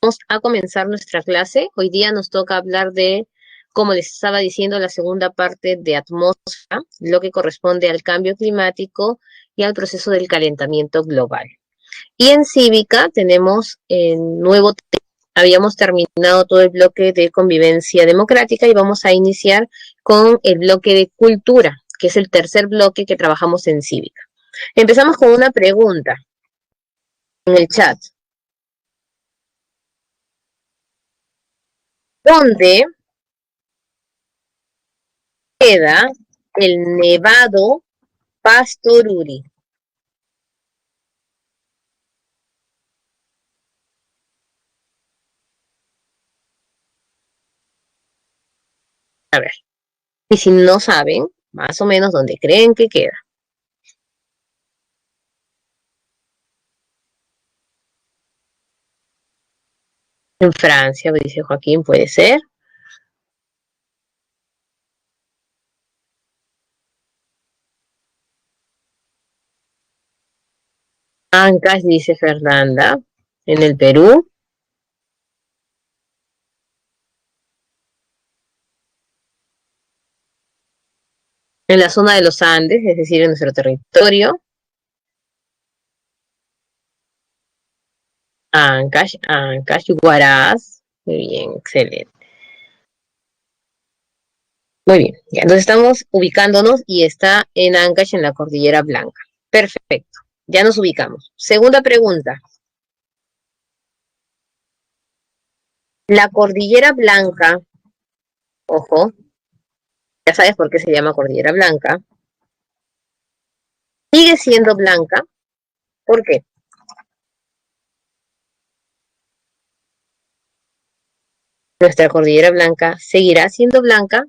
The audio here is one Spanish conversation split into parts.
Vamos a comenzar nuestra clase. Hoy día nos toca hablar de, como les estaba diciendo, la segunda parte de atmósfera, lo que corresponde al cambio climático y al proceso del calentamiento global. Y en cívica tenemos el nuevo tema. Habíamos terminado todo el bloque de convivencia democrática y vamos a iniciar con el bloque de cultura, que es el tercer bloque que trabajamos en cívica. Empezamos con una pregunta en el chat. ¿Dónde queda el Nevado Pastoruri? A ver, y si no saben, más o menos dónde creen que queda. En Francia, dice Joaquín, puede ser. Ancash, dice Fernanda. En el Perú. En la zona de los Andes, es decir, en nuestro territorio. Ancash, Ancash, Huaraz. Muy bien, excelente. Muy bien, ya entonces estamos ubicándonos y está en Ancash, en la Cordillera Blanca. Perfecto, ya nos ubicamos. Segunda pregunta. La Cordillera Blanca, ojo, ya sabes por qué se llama Cordillera Blanca, sigue siendo blanca. ¿Por qué? Nuestra Cordillera Blanca seguirá siendo blanca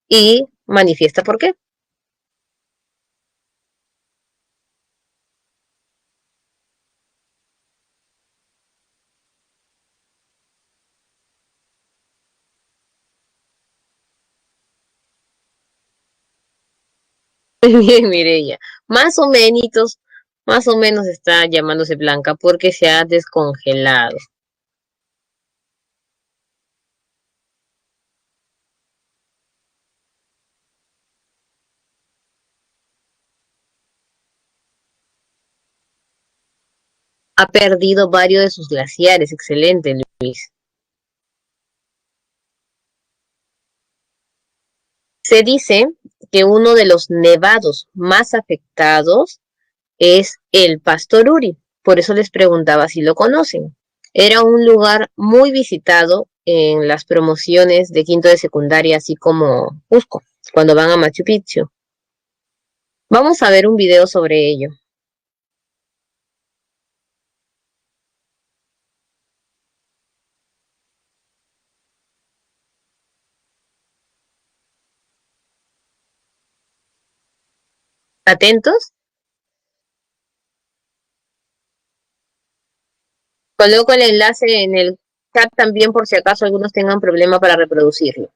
y manifiesta por qué. Muy bien, Mireya. Más o menos está llamándose blanca porque se ha descongelado. Ha perdido varios de sus glaciares. Excelente, Luis. Se dice que uno de los nevados más afectados es el Pastoruri. Por eso les preguntaba si lo conocen. Era un lugar muy visitado en las promociones de quinto de secundaria, así como Cusco, cuando van a Machu Picchu. Vamos a ver un video sobre ello. ¿Atentos? Coloco el enlace en el chat también por si acaso algunos tengan problema para reproducirlo.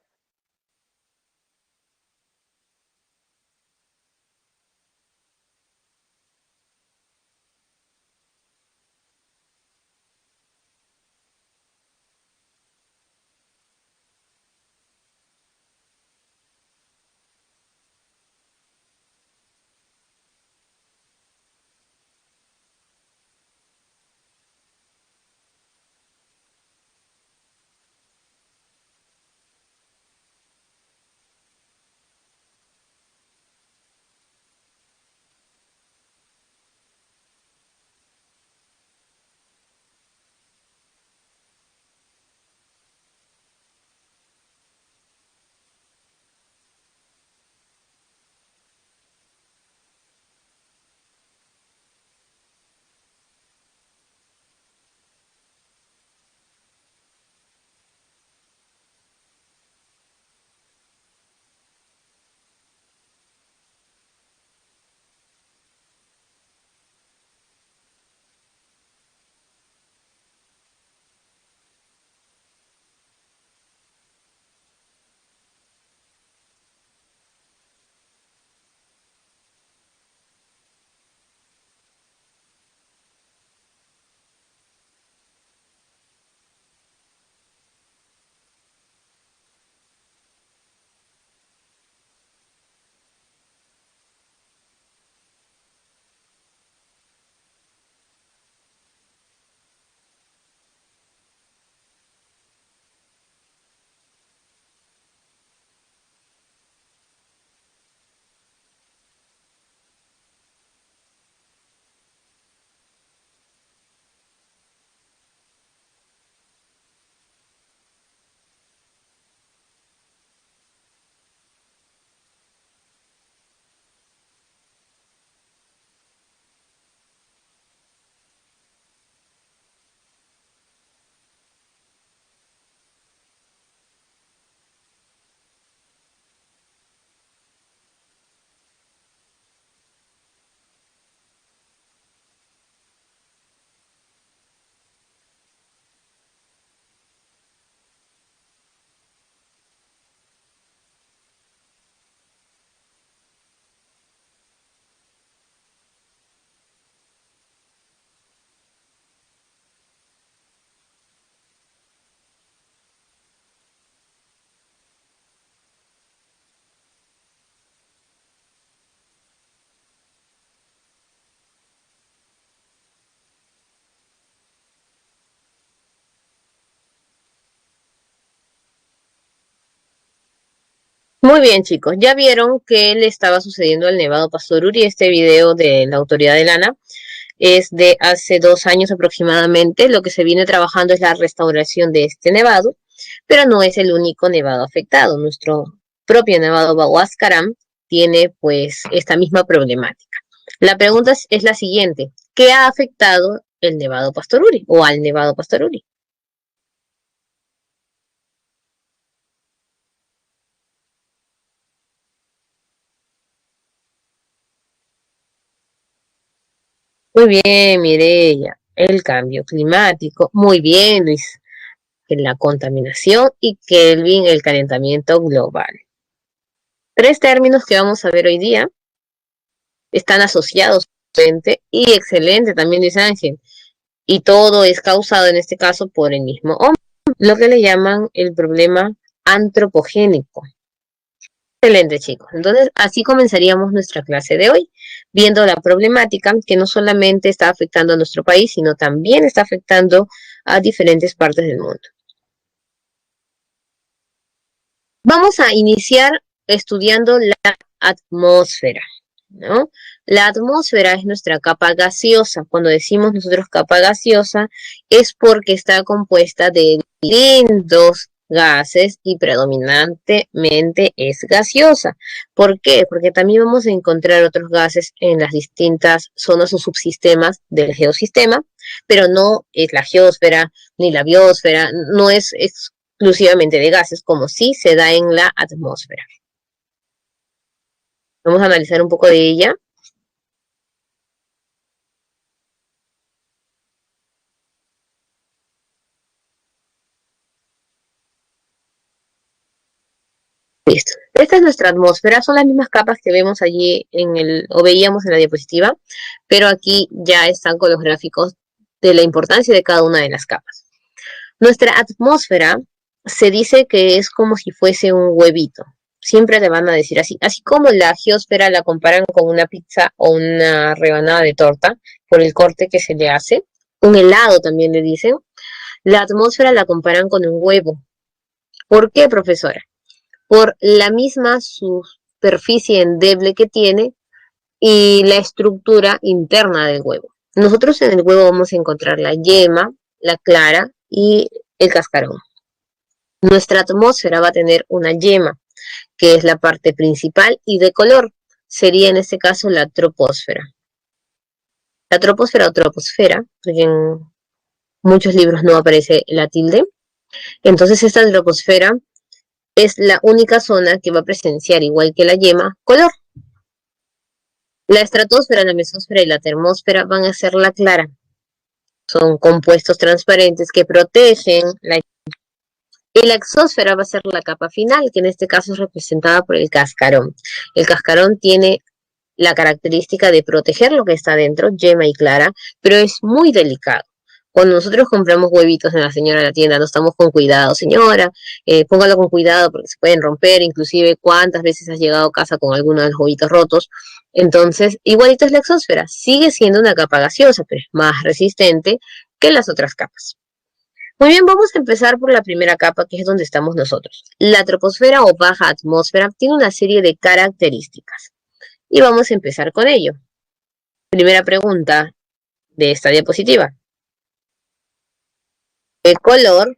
Muy bien, chicos. Ya vieron qué le estaba sucediendo al Nevado Pastoruri. Este video de la autoridad de Lana es de hace 2 años aproximadamente. Lo que se viene trabajando es la restauración de este nevado, pero no es el único nevado afectado. Nuestro propio nevado Huascarán tiene pues esta misma problemática. La pregunta es la siguiente: ¿qué ha afectado el Nevado Pastoruri o al Nevado Pastoruri? Muy bien, Mireya. El cambio climático. Muy bien, Luis. La contaminación y Kelvin, el calentamiento global. Tres términos que vamos a ver hoy día están asociados y excelente también, dice Ángel. Y todo es causado en este caso por el mismo hombre, lo que le llaman el problema antropogénico. Excelente, chicos. Entonces, así comenzaríamos nuestra clase de hoy, viendo la problemática que no solamente está afectando a nuestro país, sino también está afectando a diferentes partes del mundo. Vamos a iniciar estudiando la atmósfera, ¿no? La atmósfera es nuestra capa gaseosa. Cuando decimos nosotros capa gaseosa, es porque está compuesta de distintos gases y predominantemente es gaseosa. ¿Por qué? Porque también vamos a encontrar otros gases en las distintas zonas o subsistemas del geosistema, pero no es la geósfera ni la biosfera, no es exclusivamente de gases, como sí se da en la atmósfera. Vamos a analizar un poco de ella. Listo. Esta es nuestra atmósfera, son las mismas capas que vemos allí o veíamos en la diapositiva, pero aquí ya están con los gráficos de la importancia de cada una de las capas. Nuestra atmósfera se dice que es como si fuese un huevito. Siempre te van a decir así. Así como la geósfera la comparan con una pizza o una rebanada de torta por el corte que se le hace. Un helado también le dicen. La atmósfera la comparan con un huevo. ¿Por qué, profesora? Por la misma superficie endeble que tiene y la estructura interna del huevo. Nosotros en el huevo vamos a encontrar la yema, la clara y el cascarón. Nuestra atmósfera va a tener una yema, que es la parte principal y de color. Sería en este caso la troposfera. La troposfera o troposfera, porque en muchos libros no aparece la tilde. Entonces esta troposfera es la única zona que va a presenciar, igual que la yema, color. La estratosfera, la mesosfera y la termósfera van a ser la clara. Son compuestos transparentes que protegen la. Y la exósfera va a ser la capa final, que en este caso es representada por el cascarón. El cascarón tiene la característica de proteger lo que está dentro, yema y clara, pero es muy delicado. Cuando nosotros compramos huevitos en la señora de la tienda, no estamos con cuidado, señora, póngalo con cuidado porque se pueden romper, inclusive cuántas veces has llegado a casa con alguno de los huevitos rotos. Entonces, igualito es la exósfera, sigue siendo una capa gaseosa, pero es más resistente que las otras capas. Muy bien, vamos a empezar por la primera capa, que es donde estamos nosotros. La troposfera o baja atmósfera tiene una serie de características y vamos a empezar con ello. Primera pregunta de esta diapositiva. ¿Qué color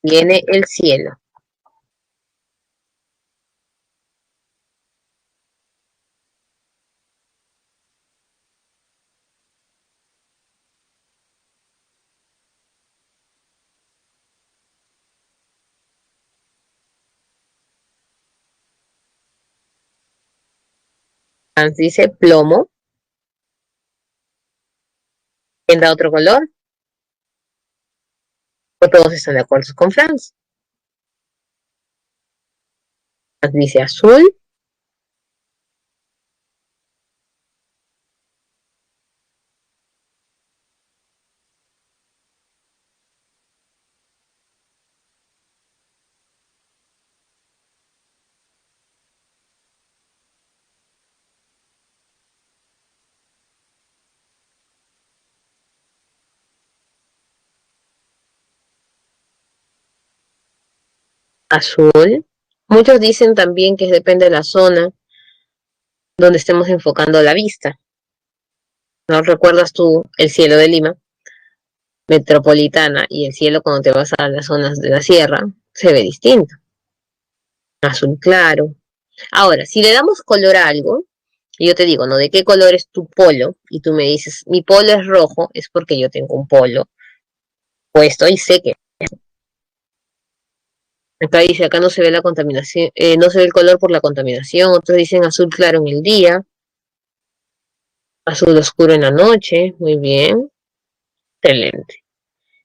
tiene el cielo? Hans dice plomo. ¿Quién da otro color? ¿O todos están de acuerdo con Franz? Hans dice azul. Azul. Muchos dicen también que depende de la zona donde estemos enfocando la vista. ¿No recuerdas tú el cielo de Lima, metropolitana, y el cielo cuando te vas a las zonas de la sierra? Se ve distinto, azul claro. Ahora, si le damos color a algo, y yo te digo, ¿no? ¿De qué color es tu polo? Y tú me dices, mi polo es rojo, es porque yo tengo un polo puesto y sé que acá dice, acá no se ve la contaminación, no se ve el color por la contaminación, otros dicen azul claro en el día, azul oscuro en la noche, muy bien, excelente.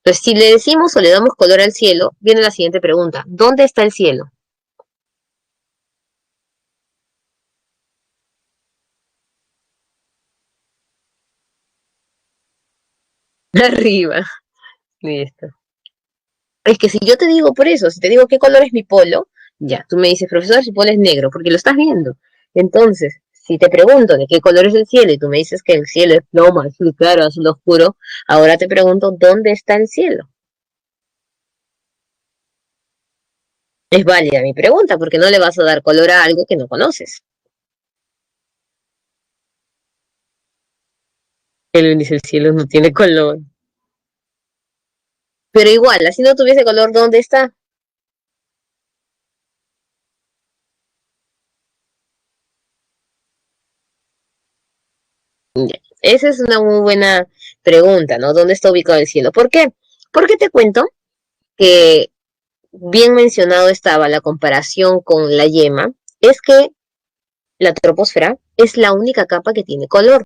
Entonces, si le decimos o le damos color al cielo, viene la siguiente pregunta, ¿dónde está el cielo? Arriba, listo. Es que si yo te digo por eso, si te digo qué color es mi polo, ya, tú me dices, profesor, su polo es negro, porque lo estás viendo. Entonces, si te pregunto de qué color es el cielo y tú me dices que el cielo es ploma, azul claro, azul oscuro, ahora te pregunto, ¿dónde está el cielo? Es válida mi pregunta, porque no le vas a dar color a algo que no conoces. Él dice, el cielo no tiene color. Pero igual, así no tuviese color, ¿dónde está? Ya. Esa es una muy buena pregunta, ¿no? ¿Dónde está ubicado el cielo? ¿Por qué? Porque te cuento que bien mencionado estaba la comparación con la yema, es que la troposfera es la única capa que tiene color.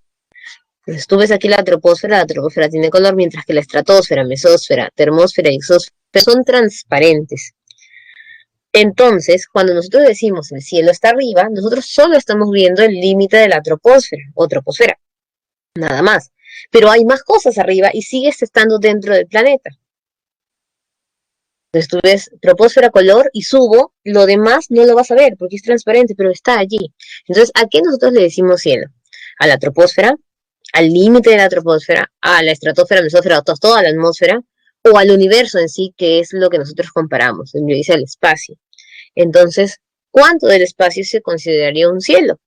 Entonces tú ves aquí la troposfera tiene color, mientras que la estratosfera, mesósfera, termósfera y exósfera son transparentes. Entonces, cuando nosotros decimos el cielo está arriba, nosotros solo estamos viendo el límite de la troposfera o troposfera, nada más. Pero hay más cosas arriba y sigues estando dentro del planeta. Entonces tú ves troposfera color y subo, lo demás no lo vas a ver porque es transparente, pero está allí. Entonces, ¿a qué nosotros le decimos cielo? A la troposfera, al límite de la troposfera, a la estratosfera, mesósfera, toda la atmósfera, o al universo en sí, que es lo que nosotros comparamos, el dice el espacio. Entonces, ¿cuánto del espacio se consideraría un cielo?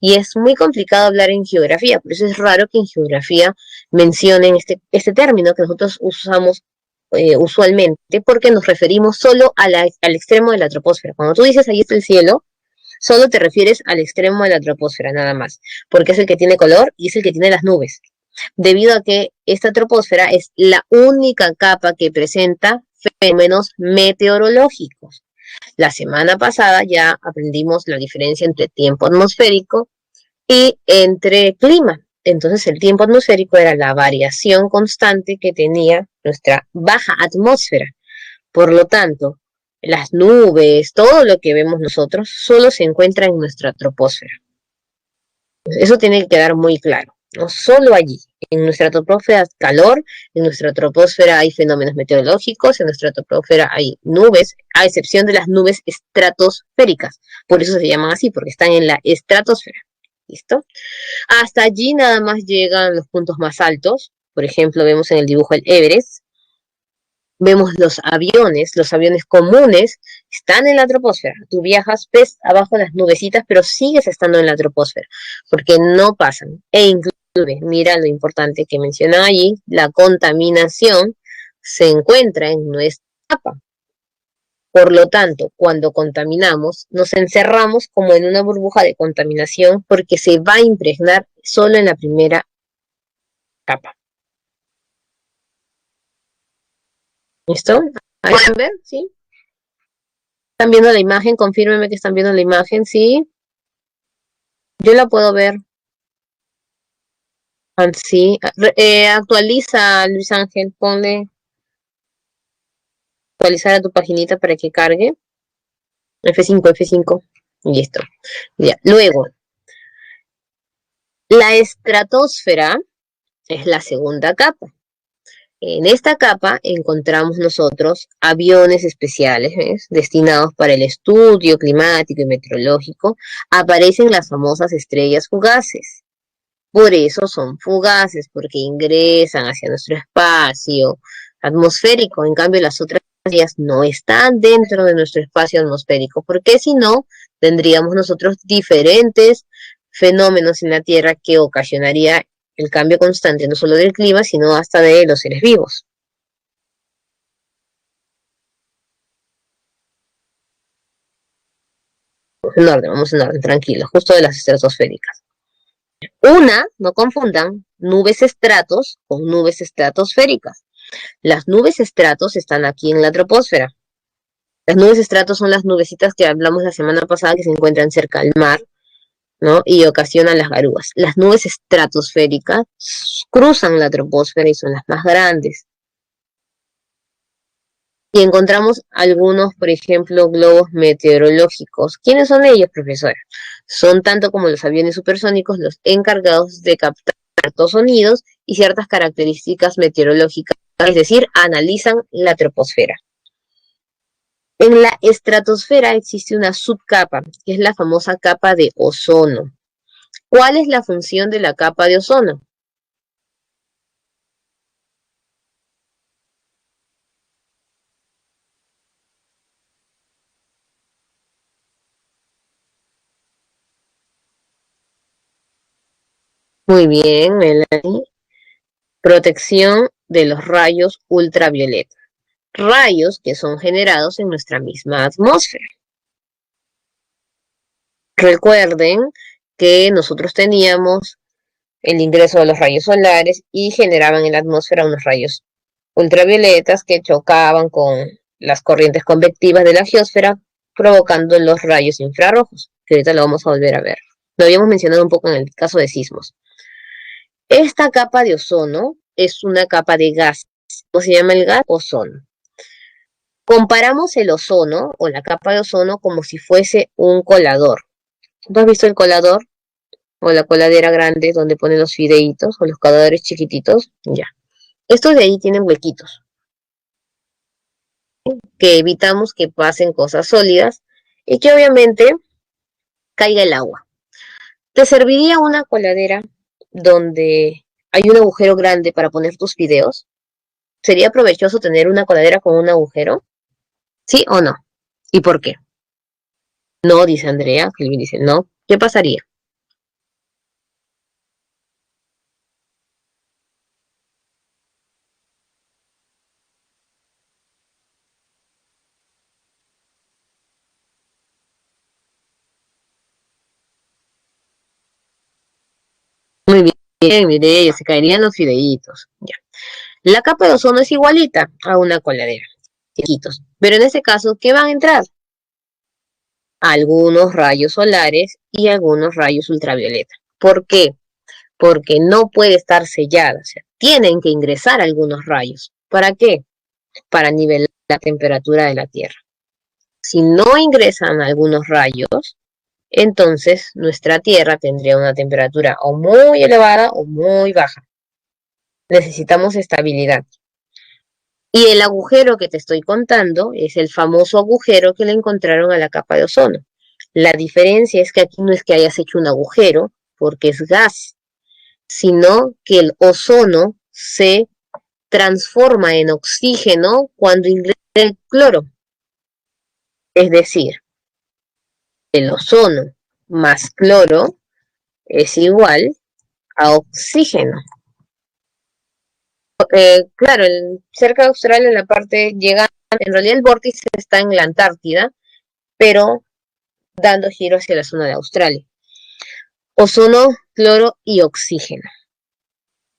Y es muy complicado hablar en geografía, por eso es raro que en geografía mencionen este término que nosotros usamos usualmente, porque nos referimos solo al extremo de la troposfera. Cuando tú dices ahí está el cielo, solo te refieres al extremo de la troposfera, nada más, porque es el que tiene color y es el que tiene las nubes, debido a que esta troposfera es la única capa que presenta fenómenos meteorológicos. La semana pasada ya aprendimos la diferencia entre tiempo atmosférico y entre clima. Entonces el tiempo atmosférico era la variación constante que tenía nuestra baja atmósfera. Por lo tanto, las nubes, todo lo que vemos nosotros, solo se encuentra en nuestra troposfera. Eso tiene que quedar muy claro, no solo allí. En nuestra troposfera hay calor, en nuestra troposfera hay fenómenos meteorológicos, en nuestra troposfera hay nubes, a excepción de las nubes estratosféricas. Por eso se llaman así, porque están en la estratosfera. ¿Listo? Hasta allí nada más llegan los puntos más altos. Por ejemplo, vemos en el dibujo el Everest. Vemos los aviones comunes están en la troposfera. Tú viajas, ves abajo las nubecitas, pero sigues estando en la troposfera, porque no pasan. E inclusive, mira lo importante que menciona allí, la contaminación se encuentra en nuestra capa. Por lo tanto, cuando contaminamos, nos encerramos como en una burbuja de contaminación porque se va a impregnar solo en la primera capa. ¿Listo? ¿Ahí pueden ver? ¿Sí? ¿Están viendo la imagen? Confírmeme que están viendo la imagen, ¿sí? Yo la puedo ver. Sí. Actualiza, Luis Ángel, ponle actualizar a tu paginita para que cargue. F5, F5. Listo. Ya. Luego, la estratosfera es la segunda capa. En esta capa encontramos nosotros aviones especiales, ¿ves? Destinados para el estudio climático y meteorológico. Aparecen las famosas estrellas fugaces. Por eso son fugaces, porque ingresan hacia nuestro espacio atmosférico. En cambio, las otras ellas no están dentro de nuestro espacio atmosférico, porque si no, tendríamos nosotros diferentes fenómenos en la Tierra que ocasionaría el cambio constante no solo del clima, sino hasta de los seres vivos. Vamos en orden, tranquilos, justo de las estratosféricas. Una, no confundan, nubes estratos con nubes estratosféricas. Las nubes estratos están aquí en la troposfera. Las nubes estratos son las nubecitas que hablamos la semana pasada que se encuentran cerca del mar, ¿no? Y ocasionan las garúas. Las nubes estratosféricas cruzan la troposfera y son las más grandes. Y encontramos algunos, por ejemplo, globos meteorológicos. ¿Quiénes son ellos, profesora? Son tanto como los aviones supersónicos los encargados de captar ciertos sonidos y ciertas características meteorológicas, es decir, analizan la troposfera. En la estratosfera existe una subcapa, que es la famosa capa de ozono. ¿Cuál es la función de la capa de ozono? Muy bien, Melanie. Protección de los rayos ultravioleta. Rayos que son generados en nuestra misma atmósfera. Recuerden que nosotros teníamos el ingreso de los rayos solares y generaban en la atmósfera unos rayos ultravioletas que chocaban con las corrientes convectivas de la geósfera, provocando los rayos infrarrojos, que ahorita lo vamos a volver a ver. Lo habíamos mencionado un poco en el caso de sismos. Esta capa de ozono es una capa de gas. ¿Cómo se llama el gas? Ozono. Comparamos el ozono o la capa de ozono como si fuese un colador. ¿Tú has visto el colador o la coladera grande donde ponen los fideitos o los coladores chiquititos? Ya. Estos de ahí tienen huequitos que evitamos que pasen cosas sólidas y que obviamente caiga el agua. ¿Te serviría una coladera donde hay un agujero grande para poner tus fideos? ¿Sería provechoso tener una coladera con un agujero? ¿Sí o no? ¿Y por qué? No, dice Andrea. Kelvin dice no. ¿Qué pasaría? Muy bien, mire, se caerían los fideitos. Ya. La capa de ozono es igualita a una coladera. Chiquitos. Pero en este caso, ¿qué van a entrar? Algunos rayos solares y algunos rayos ultravioleta. ¿Por qué? Porque no puede estar sellada. O sea, tienen que ingresar algunos rayos. ¿Para qué? Para nivelar la temperatura de la Tierra. Si no ingresan algunos rayos, entonces nuestra Tierra tendría una temperatura o muy elevada o muy baja. Necesitamos estabilidad. Y el agujero que te estoy contando es el famoso agujero que le encontraron a la capa de ozono. La diferencia es que aquí no es que hayas hecho un agujero porque es gas, sino que el ozono se transforma en oxígeno cuando ingresa el cloro. Es decir, el ozono más cloro es igual a oxígeno. Claro, cerca de Australia, en la parte llega, en realidad el vórtice está en la Antártida, pero dando giro hacia la zona de Australia. Ozono, cloro y oxígeno,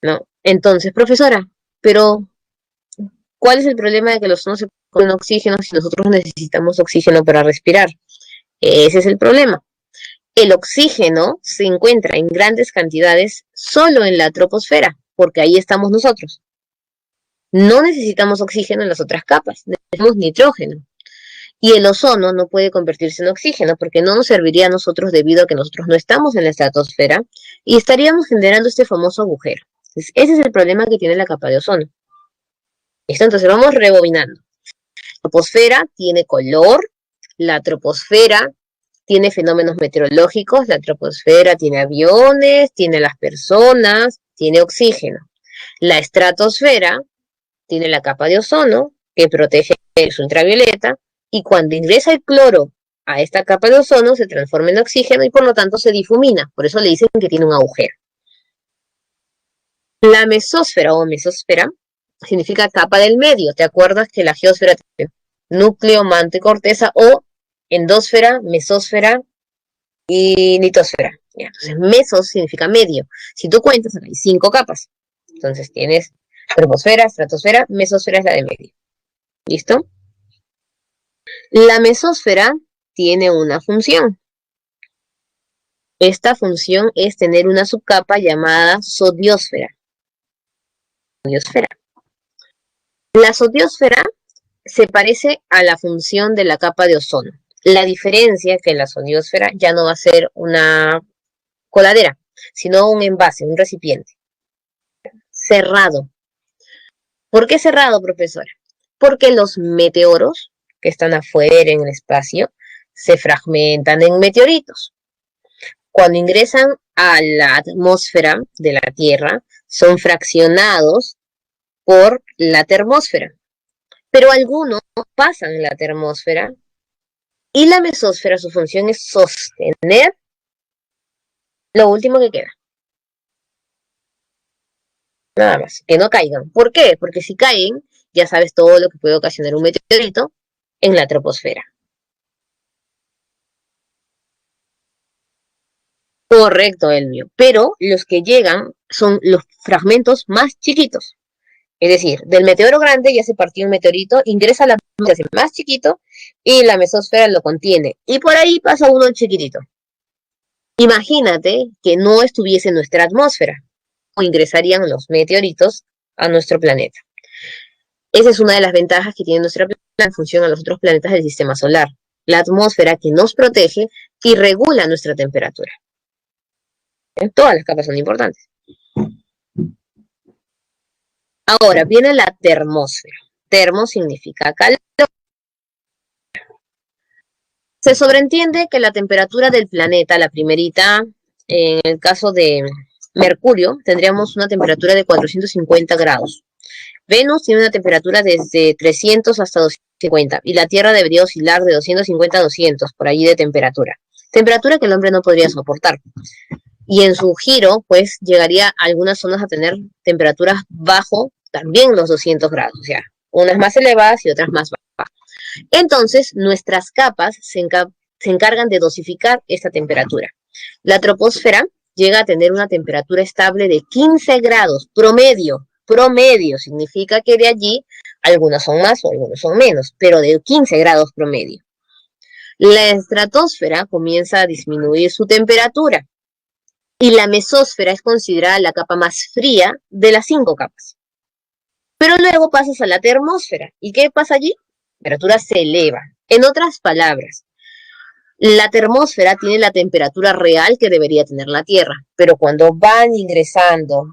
¿no? Entonces, profesora, pero ¿cuál es el problema de que los ozonos se ponen oxígeno si nosotros necesitamos oxígeno para respirar? Ese es el problema. El oxígeno se encuentra en grandes cantidades solo en la troposfera, porque ahí estamos nosotros. No necesitamos oxígeno en las otras capas, necesitamos nitrógeno. Y el ozono no puede convertirse en oxígeno porque no nos serviría a nosotros debido a que nosotros no estamos en la estratosfera y estaríamos generando este famoso agujero. Entonces, ese es el problema que tiene la capa de ozono. ¿Listo? Entonces vamos rebobinando. La troposfera tiene color, la troposfera tiene fenómenos meteorológicos, la troposfera tiene aviones, tiene las personas, tiene oxígeno. La estratosfera tiene la capa de ozono que protege es ultravioleta, y cuando ingresa el cloro a esta capa de ozono se transforma en oxígeno y por lo tanto se difumina. Por eso le dicen que tiene un agujero. La mesósfera o mesósfera significa capa del medio. ¿Te acuerdas que la geósfera tiene núcleo, manto y corteza? O endosfera, mesósfera y litosfera. Ya, entonces, mesos significa medio. Si tú cuentas, hay 5 capas. Entonces tienes troposfera, estratosfera, mesósfera es la de medio. ¿Listo? La mesósfera tiene una función. Esta función es tener una subcapa llamada zodiosfera. La zodiosfera se parece a la función de la capa de ozono. La diferencia es que la zodiosfera ya no va a ser una coladera, sino un envase, un recipiente cerrado. ¿Por qué cerrado, profesora? Porque los meteoros que están afuera en el espacio se fragmentan en meteoritos. Cuando ingresan a la atmósfera de la Tierra, son fraccionados por la termósfera. Pero algunos pasan la termósfera y la mesósfera, su función es sostener lo último que queda. Nada más, que no caigan. ¿Por qué? Porque si caen, ya sabes todo lo que puede ocasionar un meteorito en la troposfera. Correcto, Elvio. Pero los que llegan son los fragmentos más chiquitos. Es decir, del meteoro grande ya se partió un meteorito, ingresa a la atmósfera, se hace más chiquito y la mesósfera lo contiene. Y por ahí pasa uno chiquitito. Imagínate que no estuviese en nuestra atmósfera o ingresarían los meteoritos a nuestro planeta. Esa es una de las ventajas que tiene nuestra planeta en función a los otros planetas del sistema solar. La atmósfera que nos protege y regula nuestra temperatura. Todas las capas son importantes. Ahora viene la termósfera. Termo significa calor. Se sobreentiende que la temperatura del planeta, la primerita, en el caso de Mercurio, tendríamos una temperatura de 450 grados. Venus tiene una temperatura desde 300 hasta 250 y la Tierra debería oscilar de 250 a 200 por allí de temperatura. Temperatura que el hombre no podría soportar. Y en su giro, pues, llegaría a algunas zonas a tener temperaturas bajo también los 200 grados, o sea, unas más elevadas y otras más bajas. Entonces, nuestras capas se encargan de dosificar esta temperatura. La troposfera llega a tener una temperatura estable de 15 grados promedio. Promedio significa que de allí algunos son más o algunos son menos, pero de 15 grados promedio. La estratosfera comienza a disminuir su temperatura y la mesósfera es considerada la capa más fría de las 5 capas. Pero luego pasas a la termósfera. ¿Y qué pasa allí? La temperatura se eleva. En otras palabras, la termósfera tiene la temperatura real que debería tener la Tierra, pero cuando van ingresando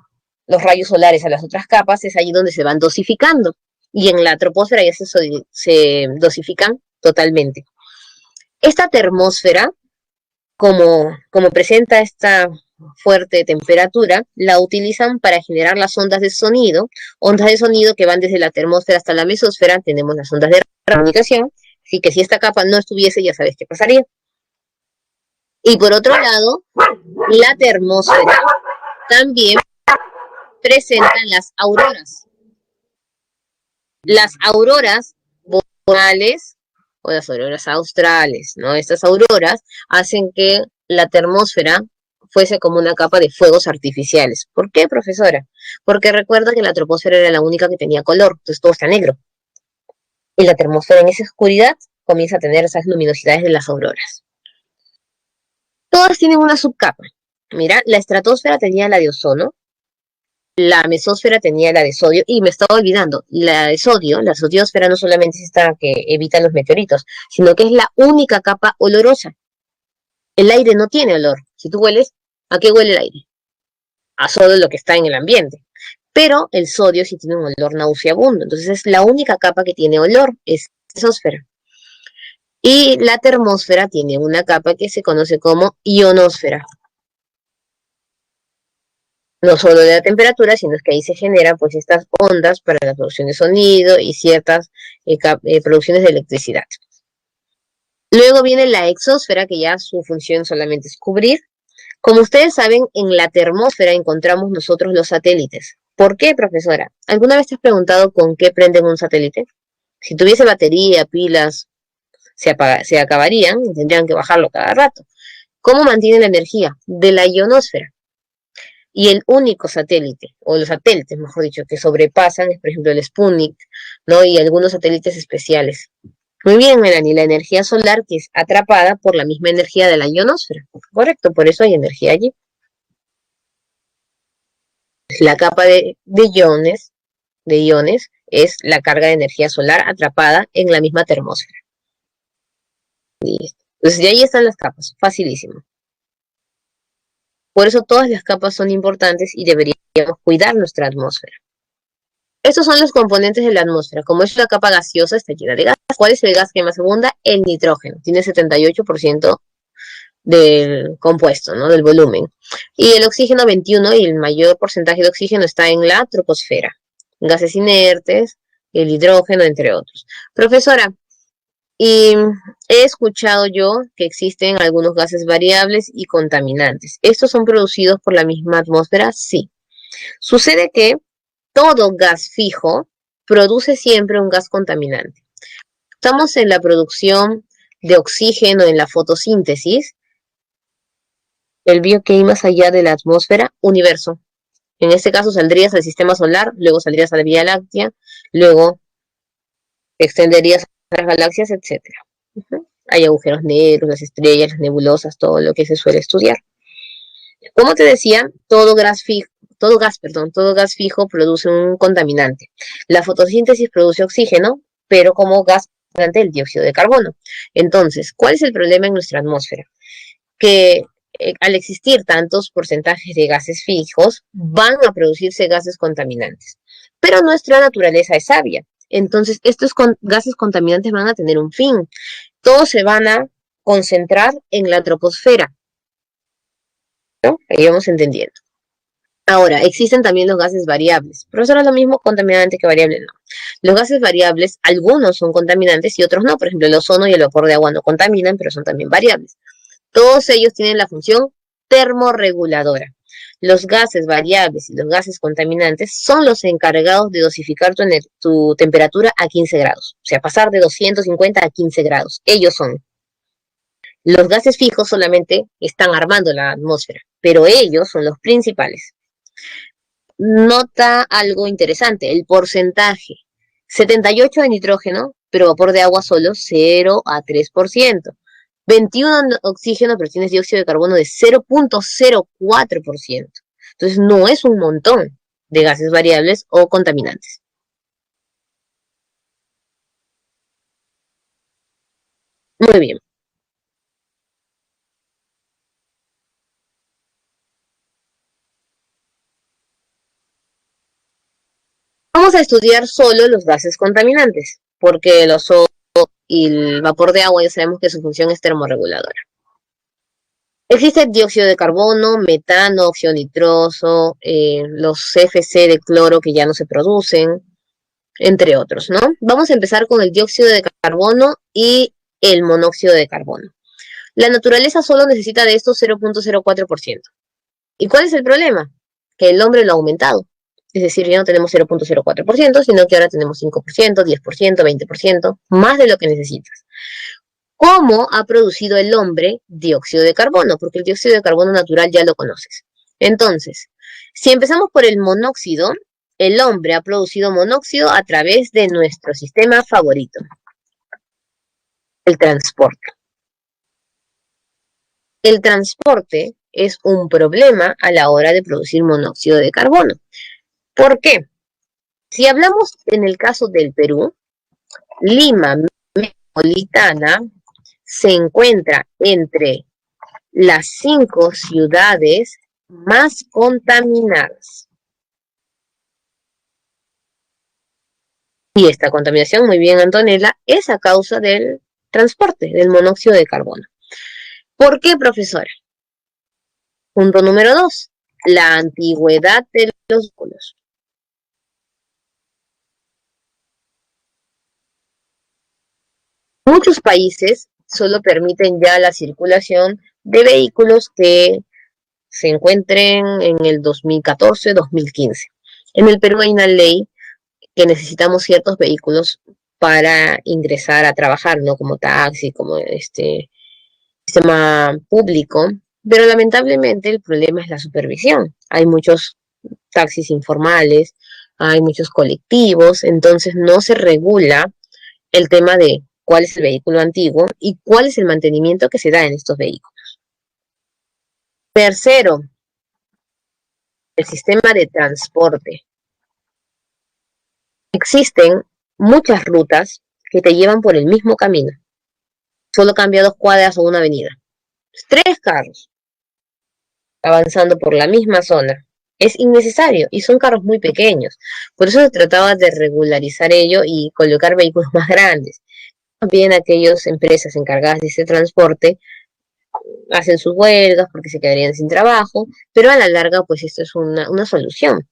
los rayos solares a las otras capas es allí donde se van dosificando. Y en la troposfera ya se dosifican totalmente. Esta termósfera, como presenta esta fuerte temperatura, la utilizan para generar las ondas de sonido que van desde la termósfera hasta la mesósfera. Tenemos las ondas de comunicación, así que si esta capa no estuviese, ya sabes qué pasaría. Y por otro lado, la termósfera también presenta las auroras. Las auroras boreales o las auroras australes, ¿no? Estas auroras hacen que la termósfera fuese como una capa de fuegos artificiales. ¿Por qué, profesora? Porque recuerda que la troposfera era la única que tenía color, entonces todo está negro. Y la termósfera en esa oscuridad comienza a tener esas luminosidades de las auroras. Todas tienen una subcapa. Mira, la estratosfera tenía la de ozono, la mesósfera tenía la de sodio, y me estaba olvidando, la de sodio, la zodiosfera no solamente es esta que evita los meteoritos, sino que es la única capa olorosa. El aire no tiene olor. Si tú hueles, ¿a qué huele el aire? A solo lo que está en el ambiente. Pero el sodio sí tiene un olor nauseabundo, entonces es la única capa que tiene olor, es la mesósfera. Y la termósfera tiene una capa que se conoce como ionosfera. No solo de la temperatura, sino que ahí se generan pues estas ondas para la producción de sonido y ciertas producciones de electricidad. Luego viene la exósfera, que ya su función solamente es cubrir. Como ustedes saben, en la termósfera encontramos nosotros los satélites. ¿Por qué, profesora? ¿Alguna vez te has preguntado con qué prenden un satélite? Si tuviese batería, pilas, se acabarían y tendrían que bajarlo cada rato. ¿Cómo mantiene la energía? De la ionosfera. Y el único satélite, o los satélites, mejor dicho, que sobrepasan es, por ejemplo, el Sputnik, ¿no? Y algunos satélites especiales. Muy bien, Melanie, la energía solar que es atrapada por la misma energía de la ionosfera. Correcto, por eso hay energía allí. La capa de iones es la carga de energía solar atrapada en la misma termósfera. Listo. Entonces, de ahí están las capas, facilísimo. Por eso todas las capas son importantes y deberíamos cuidar nuestra atmósfera. Estos son los componentes de la atmósfera. Como es una capa gaseosa, está llena de gas. ¿Cuál es el gas que más abunda? El nitrógeno. Tiene 78% del compuesto, ¿no? Del volumen. Y el oxígeno 21%, y el mayor porcentaje de oxígeno está en la troposfera. Gases inertes, el hidrógeno, entre otros. Profesora, y he escuchado yo que existen algunos gases variables y contaminantes. ¿Estos son producidos por la misma atmósfera? Sí. Sucede que todo gas fijo produce siempre un gas contaminante. Estamos en la producción de oxígeno en la fotosíntesis, el vio que hay más allá de la atmósfera, universo. En este caso saldrías al sistema solar, luego saldrías a la Vía Láctea, luego extenderías a las galaxias, etc. Hay agujeros negros, las estrellas, las nebulosas, todo lo que se suele estudiar. Como te decía, todo gas fijo produce un contaminante. La fotosíntesis produce oxígeno, pero como gas contaminante el dióxido de carbono. Entonces, ¿cuál es el problema en nuestra atmósfera? Que al existir tantos porcentajes de gases fijos, van a producirse gases contaminantes. Pero nuestra naturaleza es sabia. Entonces, estos gases contaminantes van a tener un fin. Todos se van a concentrar en la troposfera, ¿no? Ahí vamos entendiendo. Ahora, existen también los gases variables. Pero eso no es lo mismo contaminante que variable, no. Los gases variables, algunos son contaminantes y otros no. Por ejemplo, el ozono y el vapor de agua no contaminan, pero son también variables. Todos ellos tienen la función termorreguladora. Los gases variables y los gases contaminantes son los encargados de dosificar tu temperatura a 15 grados. O sea, pasar de 250 a 15 grados. Ellos son. Los gases fijos solamente están armando la atmósfera, pero ellos son los principales. Nota algo interesante, el porcentaje. 78 de nitrógeno, pero vapor de agua solo 0 a 3%. 21 de oxígeno, pero tienes dióxido de carbono de 0.04%. Entonces no es un montón de gases variables o contaminantes. Muy bien. Vamos a estudiar solo los gases contaminantes, porque el ozono y el vapor de agua ya sabemos que su función es termorreguladora. Existe dióxido de carbono, metano, óxido nitroso, los CFC de cloro que ya no se producen, entre otros, ¿no? Vamos a empezar con el dióxido de carbono y el monóxido de carbono. La naturaleza solo necesita de estos 0.04%. ¿Y cuál es el problema? Que el hombre lo ha aumentado. Es decir, ya no tenemos 0.04%, sino que ahora tenemos 5%, 10%, 20%, más de lo que necesitas. ¿Cómo ha producido el hombre dióxido de carbono? Porque el dióxido de carbono natural ya lo conoces. Entonces, si empezamos por el monóxido, el hombre ha producido monóxido a través de nuestro sistema favorito, el transporte. El transporte es un problema a la hora de producir monóxido de carbono. ¿Por qué? Si hablamos en el caso del Perú, Lima metropolitana se encuentra entre las 5 ciudades más contaminadas. Y esta contaminación, muy bien Antonella, es a causa del transporte, del monóxido de carbono. ¿Por qué, profesora? Punto número 2. la antigüedad de los vehículos. Muchos países solo permiten ya la circulación de vehículos que se encuentren en el 2014-2015. En el Perú hay una ley que necesitamos ciertos vehículos para ingresar a trabajar, ¿no? Como taxi, como este sistema público, pero lamentablemente el problema es la supervisión. Hay muchos taxis informales, hay muchos colectivos, entonces no se regula el tema de cuál es el vehículo antiguo y cuál es el mantenimiento que se da en estos vehículos. Tercero, el sistema de transporte. Existen muchas rutas que te llevan por el mismo camino, solo cambia 2 cuadras o una avenida. 3 carros avanzando por la misma zona. Es innecesario y son carros muy pequeños. Por eso se trataba de regularizar ello y colocar vehículos más grandes. También aquellas empresas encargadas de ese transporte hacen sus huelgas porque se quedarían sin trabajo, pero a la larga pues esto es una solución.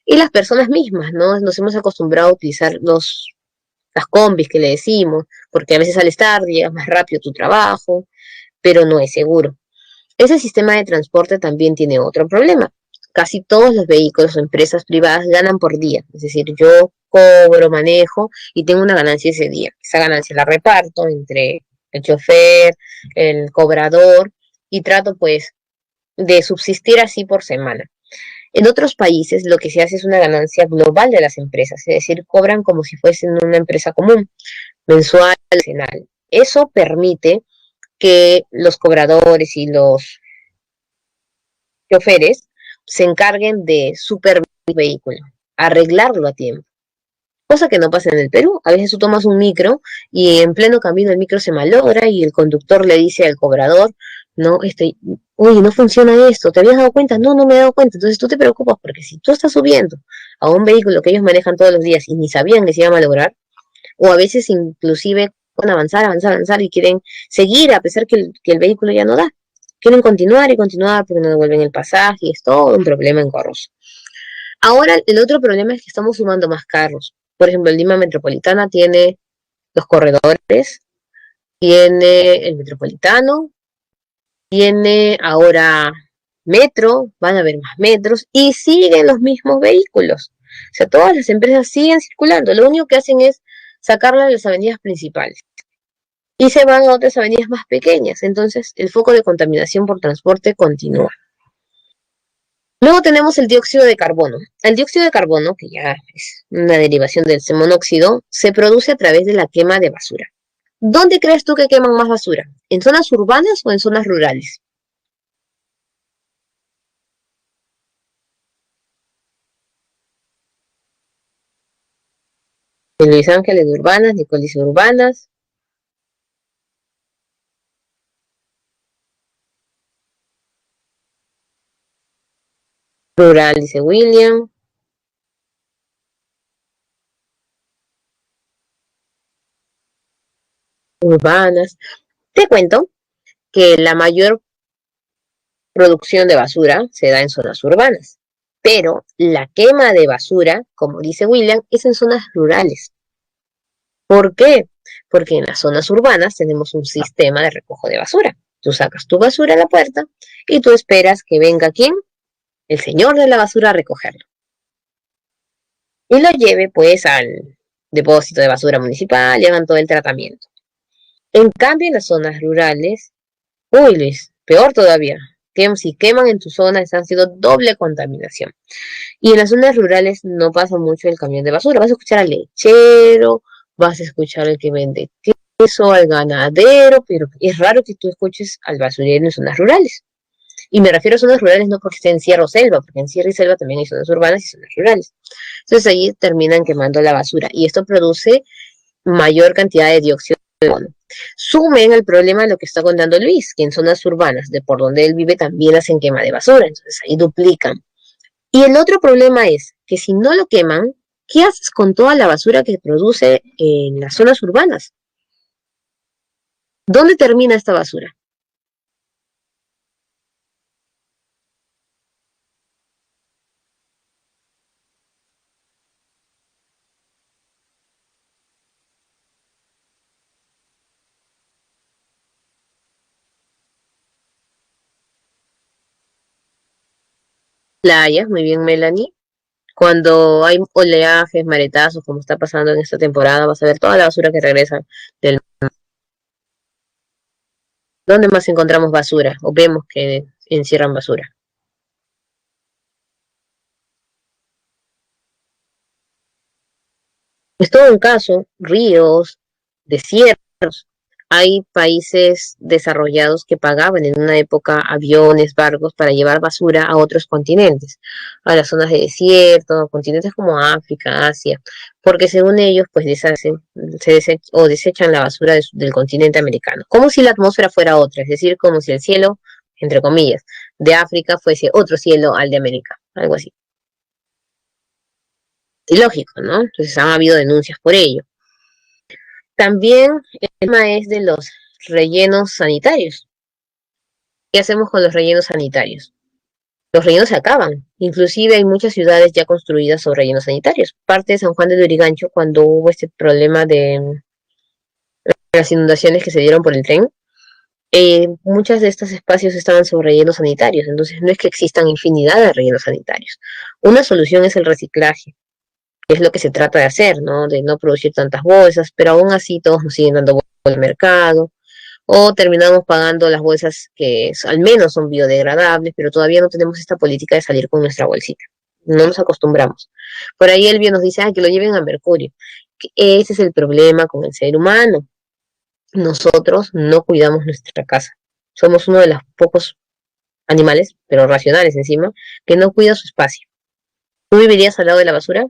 Y las personas mismas, ¿no? Nos hemos acostumbrado a utilizar las combis que le decimos, porque a veces sales tarde, llegas más rápido a tu trabajo, pero no es seguro. Ese sistema de transporte también tiene otro problema. Casi todos los vehículos o empresas privadas ganan por día. Es decir, yo cobro, manejo y tengo una ganancia ese día. Esa ganancia la reparto entre el chofer, el cobrador y trato pues de subsistir así por semana. En otros países lo que se hace es una ganancia global de las empresas, es decir, cobran como si fuesen una empresa común, mensual, nacional. Eso permite que los cobradores y los choferes se encarguen de supervisar el vehículo, arreglarlo a tiempo. Cosa que no pasa en el Perú. A veces tú tomas un micro y en pleno camino el micro se malogra y el conductor le dice al cobrador, no, oye, no funciona esto, ¿te habías dado cuenta? No, no me he dado cuenta. Entonces tú te preocupas porque si tú estás subiendo a un vehículo que ellos manejan todos los días y ni sabían que se iba a malograr, o a veces inclusive van a avanzar, avanzar, avanzar y quieren seguir a pesar que el vehículo ya no da. Quieren continuar y continuar porque no devuelven el pasaje y es todo un problema engorroso. Ahora el otro problema es que estamos sumando más carros. Por ejemplo, el Lima Metropolitana tiene los corredores, tiene el Metropolitano, tiene ahora Metro, van a haber más metros y siguen los mismos vehículos. O sea, todas las empresas siguen circulando. Lo único que hacen es sacarla de las avenidas principales y se van a otras avenidas más pequeñas. Entonces, el foco de contaminación por transporte continúa. Luego tenemos el dióxido de carbono. El dióxido de carbono, que ya es una derivación del monóxido, se produce a través de la quema de basura. ¿Dónde crees tú que queman más basura? ¿En zonas urbanas o en zonas rurales? En Luis Ángeles urbanas, Nicolás urbanas, rural, dice William, urbanas. Te cuento que la mayor producción de basura se da en zonas urbanas, pero la quema de basura, como dice William, es en zonas rurales. ¿Por qué? Porque en las zonas urbanas tenemos un sistema de recojo de basura. Tú sacas tu basura a la puerta y tú esperas que venga quién, el señor de la basura a recogerlo. Y lo lleve pues al depósito de basura municipal y hagan todo el tratamiento. En cambio, en las zonas rurales, uy Luis, peor todavía. Si queman en tu zona, están haciendo doble contaminación. Y en las zonas rurales no pasa mucho el camión de basura. Vas a escuchar al lechero, vas a escuchar al que vende queso, al ganadero, pero es raro que tú escuches al basurero en zonas rurales. Y me refiero a zonas rurales no porque esté en Sierra o Selva, porque en Sierra y Selva también hay zonas urbanas y zonas rurales. Entonces ahí terminan quemando la basura y esto produce mayor cantidad de dióxido de carbono. Sumen el problema de lo que está contando Luis, que en zonas urbanas de por donde él vive también hacen quema de basura, entonces ahí duplican. Y el otro problema es que si no lo queman, ¿qué haces con toda la basura que se produce en las zonas urbanas? ¿Dónde termina esta basura? Playas, muy bien, Melanie. Cuando hay oleajes, maretazos, como está pasando en esta temporada, vas a ver toda la basura que regresa del... ¿Dónde más encontramos basura? O vemos que encierran basura. Es todo un caso, ríos, desiertos. Hay países desarrollados que pagaban en una época aviones, barcos para llevar basura a otros continentes, a las zonas de desierto, continentes como África, Asia, porque según ellos, pues deshacen, o desechan la basura del continente americano, como si la atmósfera fuera otra, es decir, como si el cielo, entre comillas, de África fuese otro cielo al de América, algo así. Ilógico, ¿no? Entonces han habido denuncias por ello. También el tema es de los rellenos sanitarios. ¿Qué hacemos con los rellenos sanitarios? Los rellenos se acaban. Inclusive hay muchas ciudades ya construidas sobre rellenos sanitarios. Parte de San Juan de Lurigancho, cuando hubo este problema de las inundaciones que se dieron por el tren, muchos de estos espacios estaban sobre rellenos sanitarios. Entonces no es que existan infinidad de rellenos sanitarios. Una solución es el reciclaje, que es lo que se trata de hacer, ¿no? De no producir tantas bolsas, pero aún así todos nos siguen dando bolsas al mercado, o terminamos pagando las bolsas que al menos son biodegradables, pero todavía no tenemos esta política de salir con nuestra bolsita. No nos acostumbramos. Por ahí Elvio nos dice, que lo lleven a Mercurio. Ese es el problema con el ser humano. Nosotros no cuidamos nuestra casa. Somos uno de los pocos animales, pero racionales encima, que no cuida su espacio. ¿Tú vivirías al lado de la basura?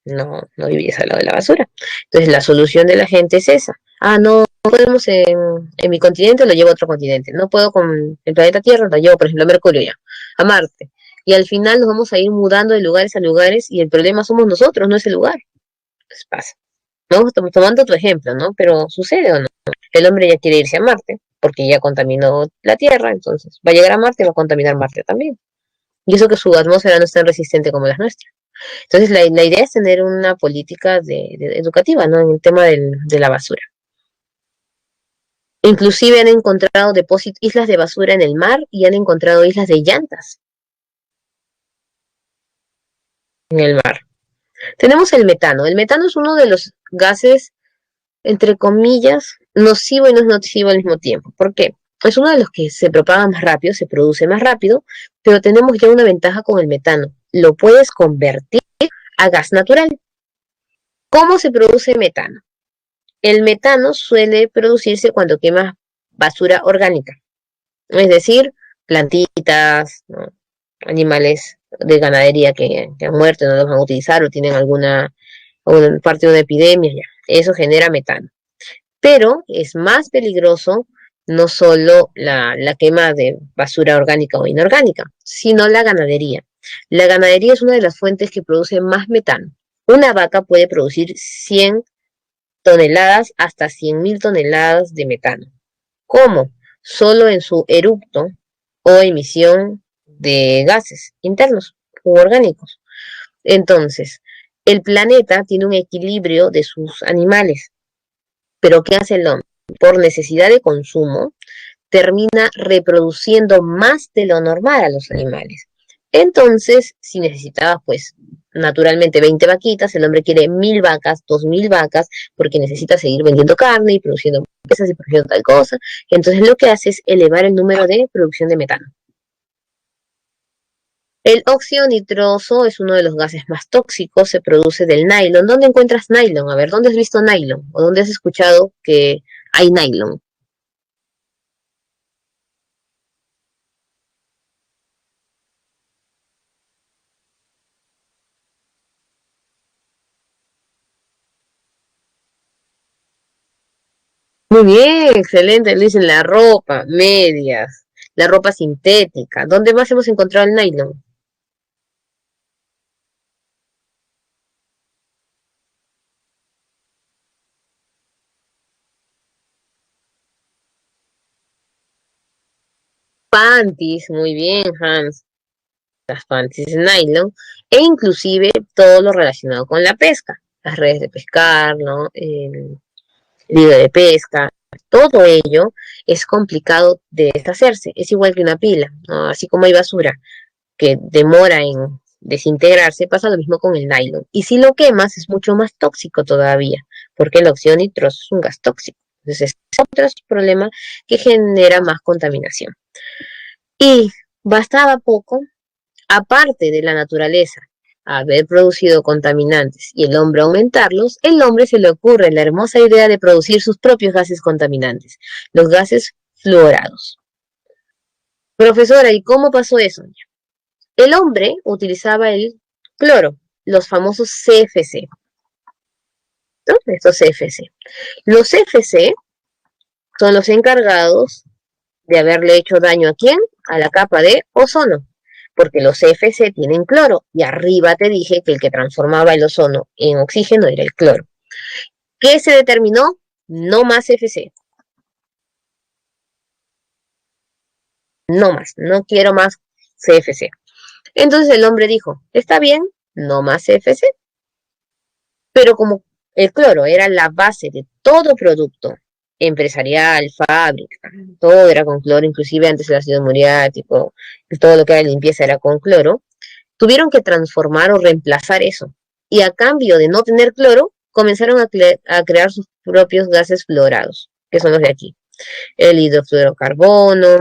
No, no vivirías al lado de la basura. Entonces la solución de la gente es esa. No podemos en mi continente, lo llevo a otro continente. No puedo con el planeta Tierra, lo llevo, por ejemplo, a Mercurio ya, a Marte. Y al final nos vamos a ir mudando de lugares a lugares y el problema somos nosotros, no es el lugar. Pues pasa. ¿No? Tomando tu ejemplo, ¿no? Pero ¿sucede o no? El hombre ya quiere irse a Marte porque ya contaminó la Tierra, entonces va a llegar a Marte y va a contaminar Marte también. Y eso que su atmósfera no es tan resistente como las nuestras. Entonces la idea es tener una política educativa, ¿no? En el tema de la basura. Inclusive han encontrado islas de basura en el mar y han encontrado islas de llantas en el mar. Tenemos el metano. El metano es uno de los gases, entre comillas, nocivo y no es nocivo al mismo tiempo. ¿Por qué? Es uno de los que se propaga más rápido, se produce más rápido, pero tenemos ya una ventaja con el metano. Lo puedes convertir a gas natural. ¿Cómo se produce metano? El metano suele producirse cuando quemas basura orgánica, es decir, plantitas, ¿no? Animales de ganadería que han muerto, no los van a utilizar o tienen alguna parte de una epidemia, ya. Eso genera metano. Pero es más peligroso no solo la quema de basura orgánica o inorgánica, sino la ganadería. La ganadería es una de las fuentes que produce más metano. Una vaca puede producir 100 toneladas hasta 100.000 toneladas de metano. ¿Cómo? Solo en su eructo o emisión de gases internos u orgánicos. Entonces, el planeta tiene un equilibrio de sus animales, pero ¿qué hace el hombre? Por necesidad de consumo, termina reproduciendo más de lo normal a los animales. Entonces, si necesitaba, pues, naturalmente 20 vaquitas, el hombre quiere 1.000 vacas, 2.000 vacas, porque necesita seguir vendiendo carne y produciendo pesas y produciendo tal cosa. Entonces lo que hace es elevar el número de producción de metano. El óxido nitroso es uno de los gases más tóxicos, se produce del nylon. ¿Dónde encuentras nylon? A ver, ¿dónde has visto nylon? ¿O dónde has escuchado que hay nylon? Muy bien, excelente, Luis, en la ropa, medias, la ropa sintética. ¿Dónde más hemos encontrado el nylon? Panties, muy bien, Hans, las panties de nylon, e inclusive todo lo relacionado con la pesca, las redes de pescar, ¿no? El hilo de pesca, todo ello es complicado de deshacerse, es igual que una pila, ¿no? Así como hay basura, que demora en desintegrarse, pasa lo mismo con el nylon. Y si lo quemas es mucho más tóxico todavía, porque el óxido nitroso es un gas tóxico. Entonces es otro problema que genera más contaminación. Y bastaba poco, aparte de la naturaleza haber producido contaminantes y el hombre aumentarlos, el hombre se le ocurre la hermosa idea de producir sus propios gases contaminantes, los gases fluorados. Profesora, ¿y cómo pasó eso? El hombre utilizaba el cloro, los famosos CFC, ¿no? Estos CFC. Los CFC son los encargados de haberle hecho daño ¿a quién? A la capa de ozono, porque los CFC tienen cloro, y arriba te dije que el que transformaba el ozono en oxígeno era el cloro. ¿Qué se determinó? No más CFC. No más, no quiero más CFC. Entonces el hombre dijo, está bien, no más CFC. Pero como el cloro era la base de todo producto empresarial, fábrica, todo era con cloro, inclusive antes el ácido muriático, todo lo que era limpieza era con cloro, tuvieron que transformar o reemplazar eso. Y a cambio de no tener cloro, comenzaron a crear sus propios gases fluorados, que son los de aquí. El hidrofluorocarbono,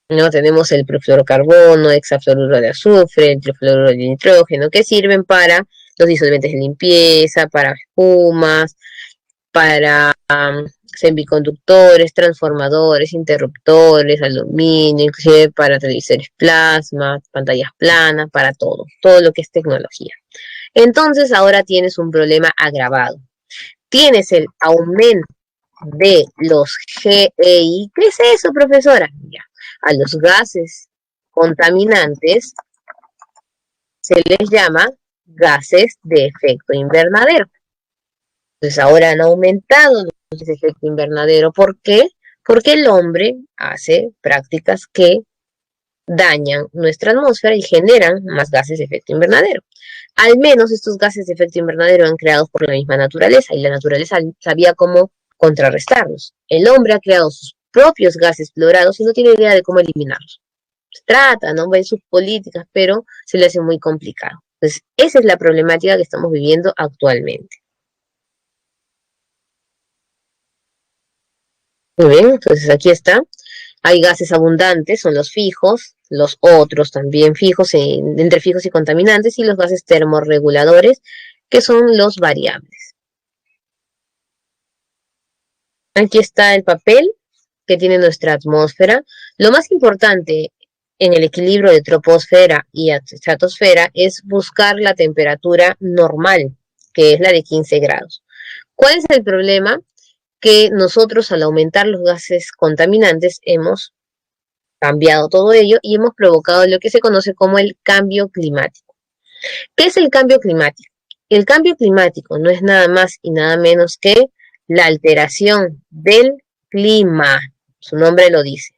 ¿no? Tenemos el perfluorocarbono, hexafluoruro de azufre, el trifluoruro de nitrógeno, que sirven para los disolventes de limpieza, para espumas, para semiconductores, transformadores, interruptores, aluminio, inclusive para televisores plasma, pantallas planas, para todo lo que es tecnología. Entonces ahora tienes un problema agravado. Tienes el aumento de los GEI. ¿Qué es eso, profesora? Ya, a los gases contaminantes se les llama gases de efecto invernadero. Entonces ahora han aumentado los gases de efecto invernadero. ¿Por qué? Porque el hombre hace prácticas que dañan nuestra atmósfera y generan más gases de efecto invernadero. Al menos estos gases de efecto invernadero han creados por la misma naturaleza, y la naturaleza sabía cómo contrarrestarlos. El hombre ha creado sus propios gases fluorados y no tiene idea de cómo eliminarlos. Trata, ¿no? Ve sus políticas, pero se le hace muy complicado. Entonces, esa es la problemática que estamos viviendo actualmente. Muy bien, entonces aquí está. Hay gases abundantes, son los fijos, los otros también fijos, entre fijos y contaminantes, y los gases termorreguladores, que son los variables. Aquí está el papel que tiene nuestra atmósfera. Lo más importante en el equilibrio de troposfera y estratosfera es buscar la temperatura normal, que es la de 15 grados. ¿Cuál es el problema? Que nosotros, al aumentar los gases contaminantes, hemos cambiado todo ello y hemos provocado lo que se conoce como el cambio climático. ¿Qué es el cambio climático? El cambio climático no es nada más y nada menos que la alteración del clima. Su nombre lo dice.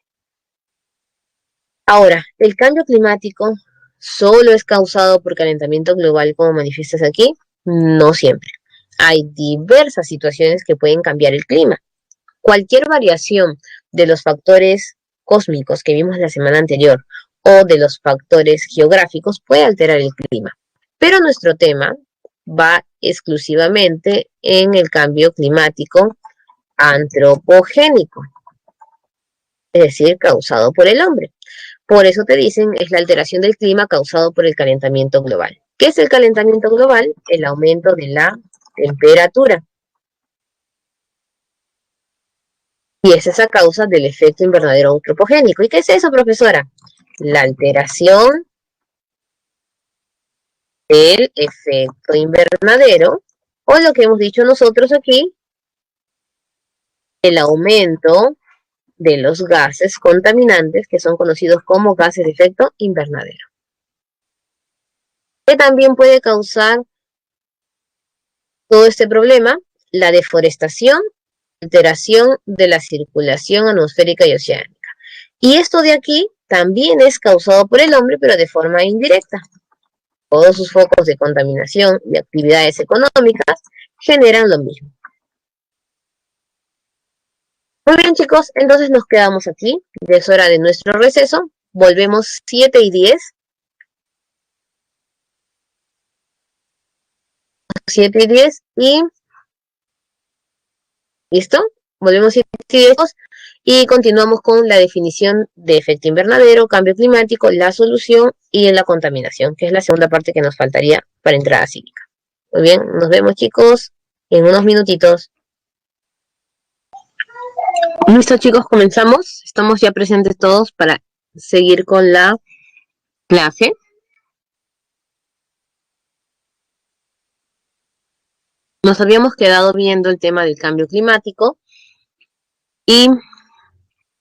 Ahora, el cambio climático solo es causado por calentamiento global, como manifiestas aquí. No siempre. Hay diversas situaciones que pueden cambiar el clima. Cualquier variación de los factores cósmicos que vimos la semana anterior o de los factores geográficos puede alterar el clima. Pero nuestro tema va exclusivamente en el cambio climático antropogénico, es decir, causado por el hombre. Por eso te dicen, es la alteración del clima causado por el calentamiento global. ¿Qué es el calentamiento global? El aumento de la temperatura. Y es esa causa del efecto invernadero antropogénico. ¿Y qué es eso, profesora? La alteración del efecto invernadero, o lo que hemos dicho nosotros aquí, el aumento de los gases contaminantes, que son conocidos como gases de efecto invernadero. Que también puede causar todo este problema, la deforestación, alteración de la circulación atmosférica y oceánica. Y esto de aquí también es causado por el hombre, pero de forma indirecta. Todos sus focos de contaminación y actividades económicas generan lo mismo. Muy bien, chicos, entonces nos quedamos aquí. Ya es hora de nuestro receso. volvemos 7 y 10. 7 y 10 y ¿listo? Volvemos 7 y 10 y continuamos con la definición de efecto invernadero, cambio climático, la solución y la contaminación, que es la segunda parte que nos faltaría para entrada cívica. Muy bien, nos vemos chicos en unos minutitos. Listo chicos, comenzamos. Estamos ya presentes todos para seguir con la clase. Nos habíamos quedado viendo el tema del cambio climático y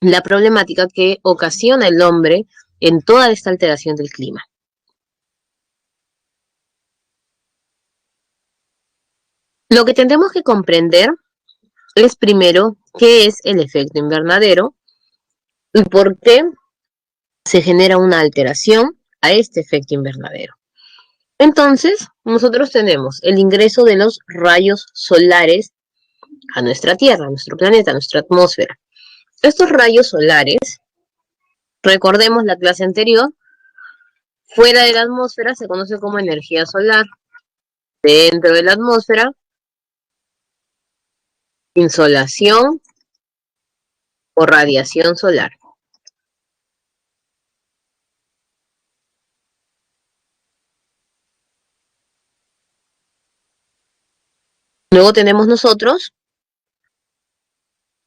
la problemática que ocasiona el hombre en toda esta alteración del clima. Lo que tendremos que comprender es primero qué es el efecto invernadero y por qué se genera una alteración a este efecto invernadero. Entonces, nosotros tenemos el ingreso de los rayos solares a nuestra Tierra, a nuestro planeta, a nuestra atmósfera. Estos rayos solares, recordemos la clase anterior, fuera de la atmósfera se conoce como energía solar. Dentro de la atmósfera, insolación o radiación solar. Luego tenemos nosotros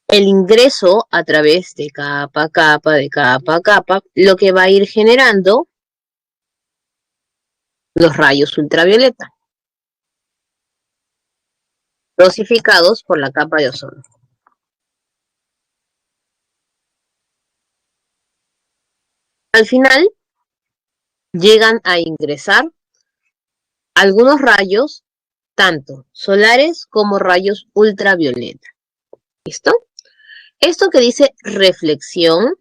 el ingreso a través de capa a capa, de capa a capa, lo que va a ir generando los rayos ultravioleta, dosificados por la capa de ozono. Al final, llegan a ingresar algunos rayos, tanto solares como rayos ultravioleta. ¿Listo? Esto que dice reflexión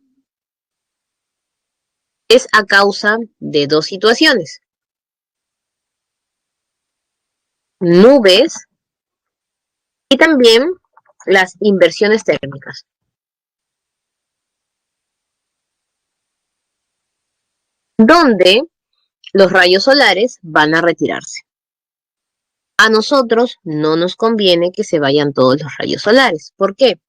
es a causa de dos situaciones. Nubes y también las inversiones térmicas. Donde los rayos solares van a retirarse. A nosotros no nos conviene que se vayan todos los rayos solares. ¿Por qué?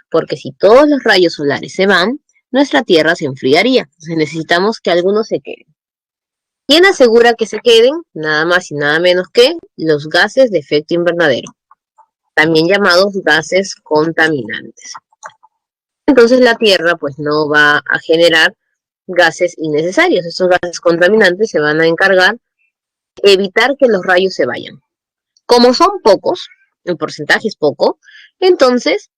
Porque si todos los rayos solares se van, nuestra Tierra se enfriaría. Entonces necesitamos que algunos se queden. ¿Quién asegura que se queden? Nada más y nada menos que los gases de efecto invernadero, también llamados gases contaminantes. Entonces la Tierra pues no va a generar gases innecesarios. Estos gases contaminantes se van a encargar de evitar que los rayos se vayan. Como son pocos, el porcentaje es poco, entonces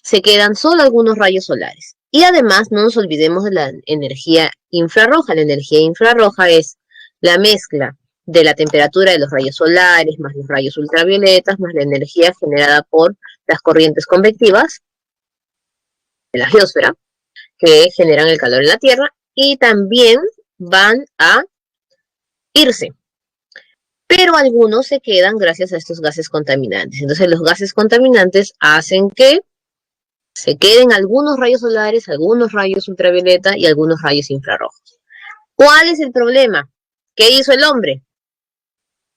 se quedan solo algunos rayos solares. Y además no nos olvidemos de la energía infrarroja. La energía infrarroja es la mezcla de la temperatura de los rayos solares, más los rayos ultravioletas, más la energía generada por las corrientes convectivas de la geósfera, que generan el calor en la Tierra, y también van a irse. Pero algunos se quedan gracias a estos gases contaminantes. Entonces los gases contaminantes hacen que se queden algunos rayos solares, algunos rayos ultravioleta y algunos rayos infrarrojos. ¿Cuál es el problema? ¿Qué hizo el hombre?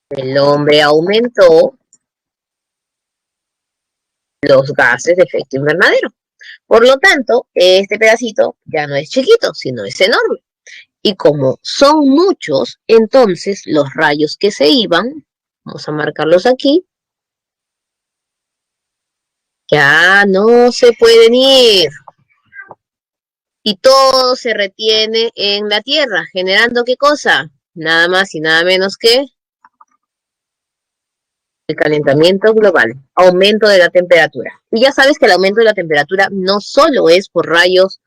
El hombre aumentó los gases de efecto invernadero. Por lo tanto, este pedacito ya no es chiquito, sino es enorme. Y como son muchos, entonces los rayos que se iban, vamos a marcarlos aquí, ya no se pueden ir. Y todo se retiene en la Tierra, generando ¿qué cosa? Nada más y nada menos que el calentamiento global, aumento de la temperatura. Y ya sabes que el aumento de la temperatura no solo es por rayos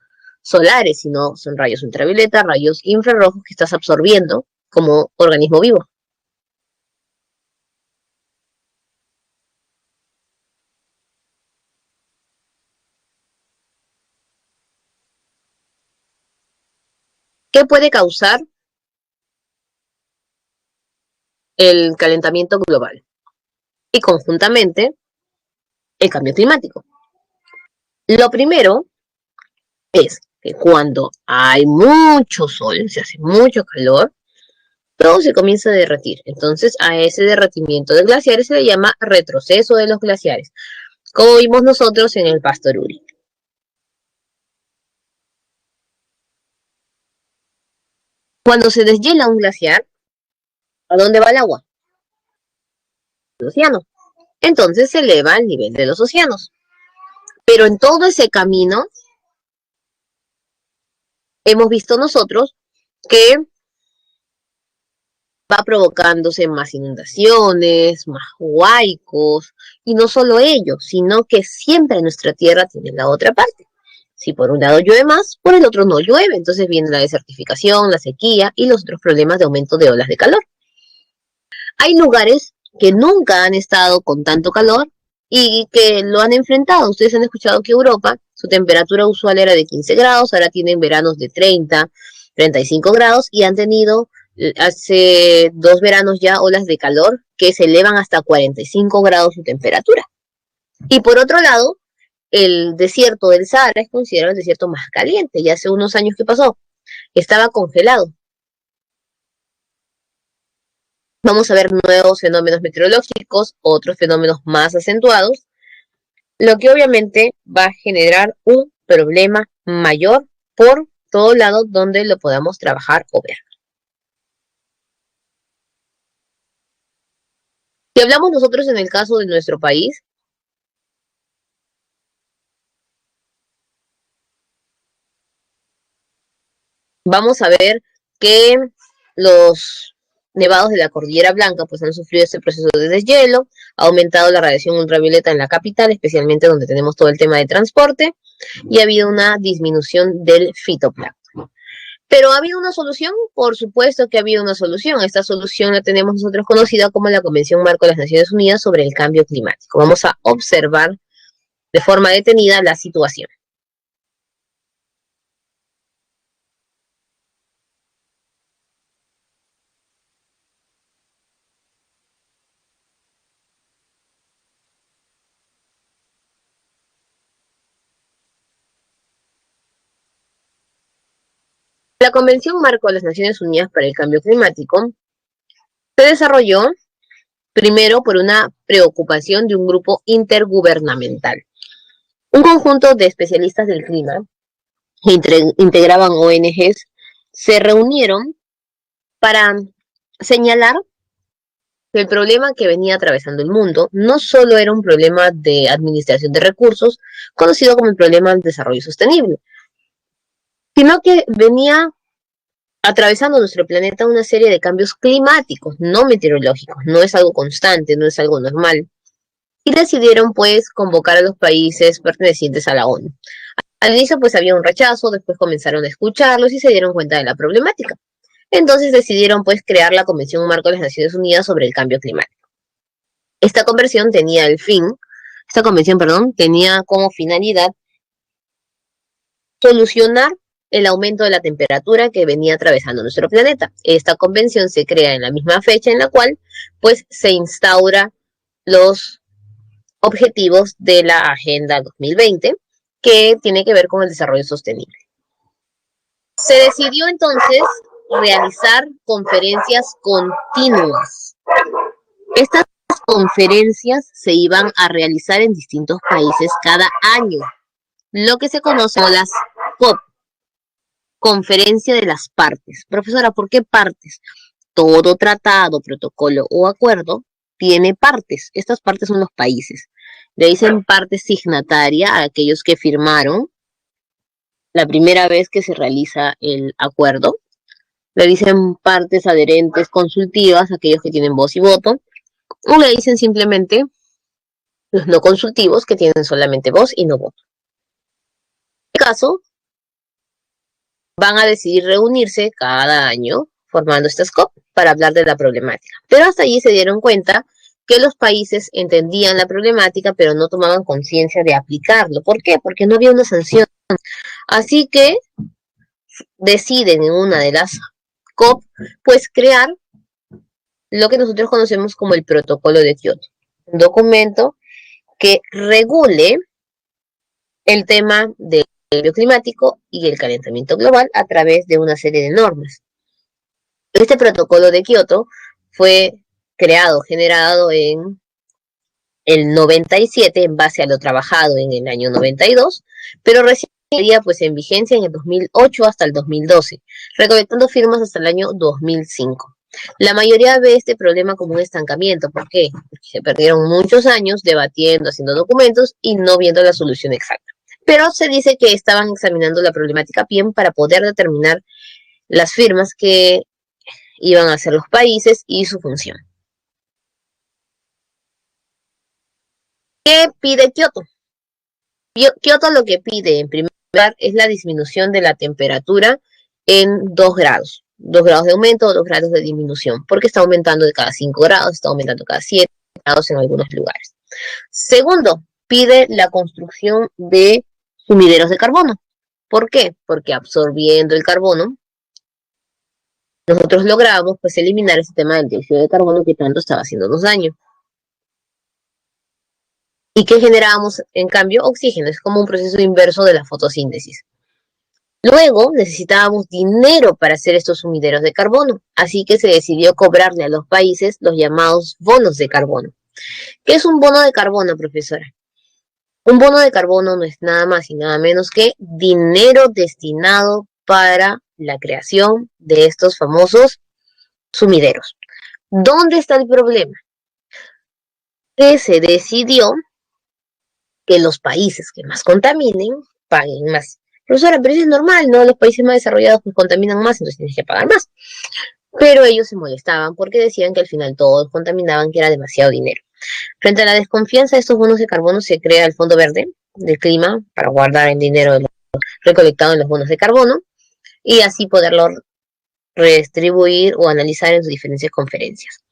solares, sino son rayos ultravioleta, rayos infrarrojos que estás absorbiendo como organismo vivo. ¿Qué puede causar el calentamiento global? Y conjuntamente, el cambio climático. Lo primero es que cuando hay mucho sol, se hace mucho calor, todo se comienza a derretir. Entonces, a ese derretimiento de glaciares se le llama retroceso de los glaciares, como vimos nosotros en el Pastoruri. Cuando se deshiela un glaciar, ¿a dónde va el agua? Al océano. Entonces se eleva el nivel de los océanos. Pero en todo ese camino hemos visto nosotros que va provocándose más inundaciones, más huaicos, y no solo ello, sino que siempre nuestra tierra tiene la otra parte. Si por un lado llueve más, por el otro no llueve, entonces viene la desertificación, la sequía y los otros problemas de aumento de olas de calor. Hay lugares que nunca han estado con tanto calor y que lo han enfrentado. Ustedes han escuchado que Europa, su temperatura usual era de 15 grados, ahora tienen veranos de 30, 35 grados y han tenido hace 2 veranos ya olas de calor que se elevan hasta 45 grados su temperatura. Y por otro lado, el desierto del Sahara es considerado el desierto más caliente. Y hace unos años que pasó, estaba congelado. Vamos a ver nuevos fenómenos meteorológicos, otros fenómenos más acentuados, lo que obviamente va a generar un problema mayor por todo lado donde lo podamos trabajar o ver. Si hablamos nosotros en el caso de nuestro país, vamos a ver que los nevados de la Cordillera Blanca pues han sufrido este proceso de deshielo, ha aumentado la radiación ultravioleta en la capital, especialmente donde tenemos todo el tema de transporte, y ha habido una disminución del fitoplancton. ¿Pero ha habido una solución? Por supuesto que ha habido una solución. Esta solución la tenemos nosotros conocida como la Convención Marco de las Naciones Unidas sobre el Cambio Climático. Vamos a observar de forma detenida la situación. La Convención Marco de las Naciones Unidas para el Cambio Climático se desarrolló primero por una preocupación de un grupo intergubernamental. Un conjunto de especialistas del clima que integraban ONGs se reunieron para señalar que el problema que venía atravesando el mundo no solo era un problema de administración de recursos, conocido como el problema del desarrollo sostenible, sino que venía atravesando nuestro planeta una serie de cambios climáticos, no meteorológicos, no es algo constante, no es algo normal. Y decidieron pues convocar a los países pertenecientes a la ONU. Al inicio pues había un rechazo, después comenzaron a escucharlos y se dieron cuenta de la problemática. Entonces decidieron pues crear la Convención Marco de las Naciones Unidas sobre el Cambio Climático. Esta convención tenía como finalidad solucionar el aumento de la temperatura que venía atravesando nuestro planeta. Esta convención se crea en la misma fecha en la cual pues se instaura los objetivos de la Agenda 2020 que tiene que ver con el desarrollo sostenible. Se decidió entonces realizar conferencias continuas. Estas conferencias se iban a realizar en distintos países cada año, lo que se conoce como las COP, Conferencia de las Partes. Profesora, ¿por qué partes? Todo tratado, protocolo o acuerdo tiene partes. Estas partes son los países. Le dicen parte signataria a aquellos que firmaron la primera vez que se realiza el acuerdo. Le dicen partes adherentes consultivas a aquellos que tienen voz y voto. O le dicen simplemente los no consultivos que tienen solamente voz y no voto. En este caso, van a decidir reunirse cada año formando estas COP para hablar de la problemática. Pero hasta allí se dieron cuenta que los países entendían la problemática, pero no tomaban conciencia de aplicarlo. ¿Por qué? Porque no había una sanción. Así que deciden en una de las COP, pues crear lo que nosotros conocemos como el Protocolo de Kioto. Un documento que regule el tema del cambio climático y el calentamiento global a través de una serie de normas. Este protocolo de Kioto fue generado en el 97 en base a lo trabajado en el año 92, pero recién estaría pues en vigencia en el 2008 hasta el 2012, recolectando firmas hasta el año 2005. La mayoría ve este problema como un estancamiento. ¿Por qué? Porque se perdieron muchos años debatiendo, haciendo documentos y no viendo la solución exacta. Pero se dice que estaban examinando la problemática bien para poder determinar las firmas que iban a hacer los países y su función. ¿Qué pide Kioto? Kioto lo que pide en primer lugar es la disminución de la temperatura en 2 grados. 2 grados de aumento o 2 grados de disminución, porque está aumentando de cada 5 grados, está aumentando cada 7 grados en algunos lugares. Segundo, pide la construcción de sumideros de carbono. ¿Por qué? Porque absorbiendo el carbono, nosotros logramos pues eliminar ese tema del dióxido de carbono que tanto estaba haciéndonos daño. ¿Y qué generábamos en cambio? Oxígeno. Es como un proceso inverso de la fotosíntesis. Luego necesitábamos dinero para hacer estos sumideros de carbono, así que se decidió cobrarle a los países los llamados bonos de carbono. ¿Qué es un bono de carbono, profesora? Un bono de carbono no es nada más y nada menos que dinero destinado para la creación de estos famosos sumideros. ¿Dónde está el problema? Que se decidió que los países que más contaminen paguen más. Profesora, pero eso es normal, ¿no? Los países más desarrollados pues contaminan más, entonces tienes que pagar más. Pero ellos se molestaban porque decían que al final todos contaminaban, que era demasiado dinero. Frente a la desconfianza de estos bonos de carbono se crea el Fondo Verde del Clima para guardar el dinero recolectado en los bonos de carbono y así poderlo redistribuir o analizar en sus diferentes conferencias.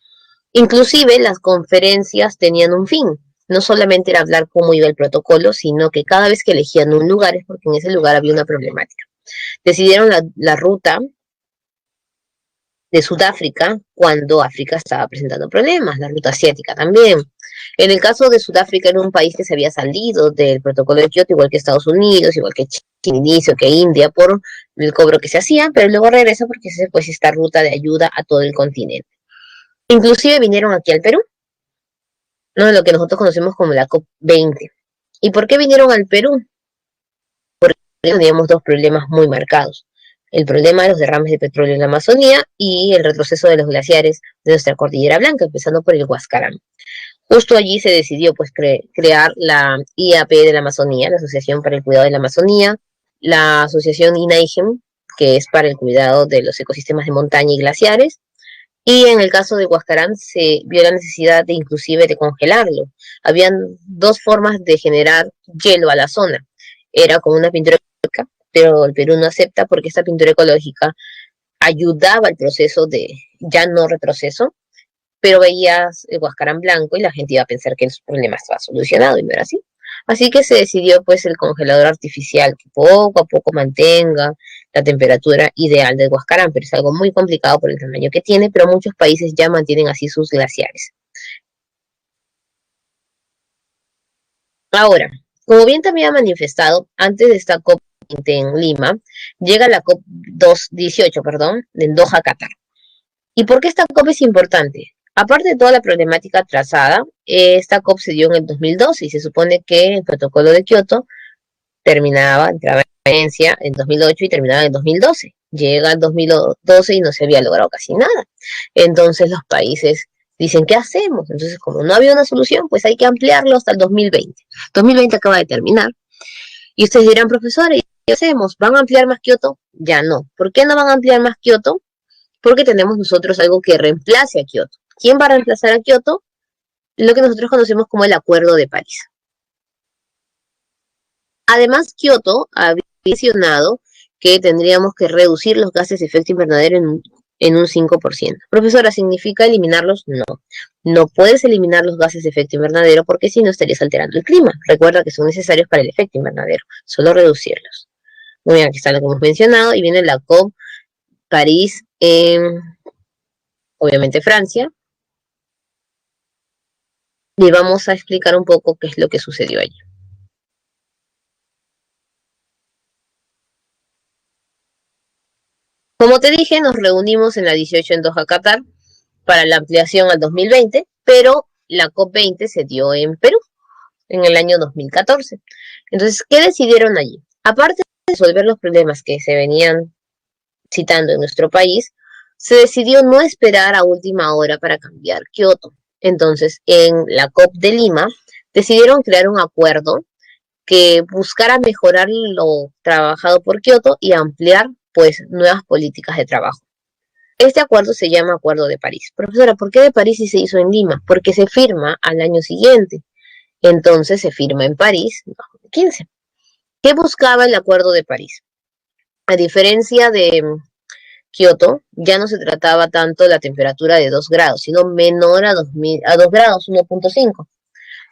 Inclusive las conferencias tenían un fin. No solamente era hablar cómo iba el protocolo, sino que cada vez que elegían un lugar es porque en ese lugar había una problemática. Decidieron la ruta de Sudáfrica cuando África estaba presentando problemas, la ruta asiática también. En el caso de Sudáfrica era un país que se había salido del protocolo de Kioto, igual que Estados Unidos, igual que China, inicio, que India, por el cobro que se hacía, pero luego regresa porque se pues esta ruta de ayuda a todo el continente. Inclusive vinieron aquí al Perú, ¿no? Lo que nosotros conocemos como la COP20. ¿Y por qué vinieron al Perú? Porque teníamos dos problemas muy marcados. El problema de los derrames de petróleo en la Amazonía y el retroceso de los glaciares de nuestra cordillera blanca, empezando por el Huascarán. Justo allí se decidió pues crear la IAP de la Amazonía, la Asociación para el Cuidado de la Amazonía, la Asociación INAIGEM, que es para el cuidado de los ecosistemas de montaña y glaciares, y en el caso de Huascarán se vio la necesidad de inclusive de congelarlo. Habían dos formas de generar hielo a la zona. Era con una pintura ecológica, pero el Perú no acepta porque esta pintura ecológica ayudaba al proceso de ya no retroceso, pero veías el Huascarán blanco y la gente iba a pensar que el problema estaba solucionado y no era así. Así que se decidió pues el congelador artificial que poco a poco mantenga la temperatura ideal del Huascarán, pero es algo muy complicado por el tamaño que tiene, pero muchos países ya mantienen así sus glaciares. Ahora, como bien también ha manifestado, antes de esta COP20 en Lima, llega la COP18, perdón, en Doha, Qatar. ¿Y por qué esta COP es importante? Aparte de toda la problemática trazada, esta COP se dio en el 2012 y se supone que el protocolo de Kioto entraba en vigencia en 2008 y terminaba en 2012. Llega el 2012 y no se había logrado casi nada. Entonces los países dicen, ¿qué hacemos? Entonces, como no había una solución, pues hay que ampliarlo hasta el 2020. 2020 acaba de terminar. Y ustedes dirán, profesores, ¿qué hacemos? ¿Van a ampliar más Kioto? Ya no. ¿Por qué no van a ampliar más Kioto? Porque tenemos nosotros algo que reemplace a Kioto. ¿Quién va a reemplazar a Kioto? Lo que nosotros conocemos como el Acuerdo de París. Además, Kioto había mencionado que tendríamos que reducir los gases de efecto invernadero en un 5%. Profesora, ¿significa eliminarlos? No. No puedes eliminar los gases de efecto invernadero porque si no estarías alterando el clima. Recuerda que son necesarios para el efecto invernadero, solo reducirlos. Muy bien, aquí está lo que hemos mencionado y viene la COP París en, obviamente, Francia. Y vamos a explicar un poco qué es lo que sucedió allí. Como te dije, nos reunimos en la 18 en Doha, Qatar, para la ampliación al 2020, pero la COP20 se dio en Perú en el año 2014. Entonces, ¿qué decidieron allí? Aparte de resolver los problemas que se venían citando en nuestro país, se decidió no esperar a última hora para cambiar Kioto. Entonces, en la COP de Lima, decidieron crear un acuerdo que buscara mejorar lo trabajado por Kioto y ampliar pues nuevas políticas de trabajo. Este acuerdo se llama Acuerdo de París. Profesora, ¿por qué de París si se hizo en Lima? Porque se firma al año siguiente. Entonces se firma en París en 2015. ¿Qué buscaba el Acuerdo de París? A diferencia de Kioto, ya no se trataba tanto de la temperatura de 2 grados, sino menor a 2 grados, 1.5.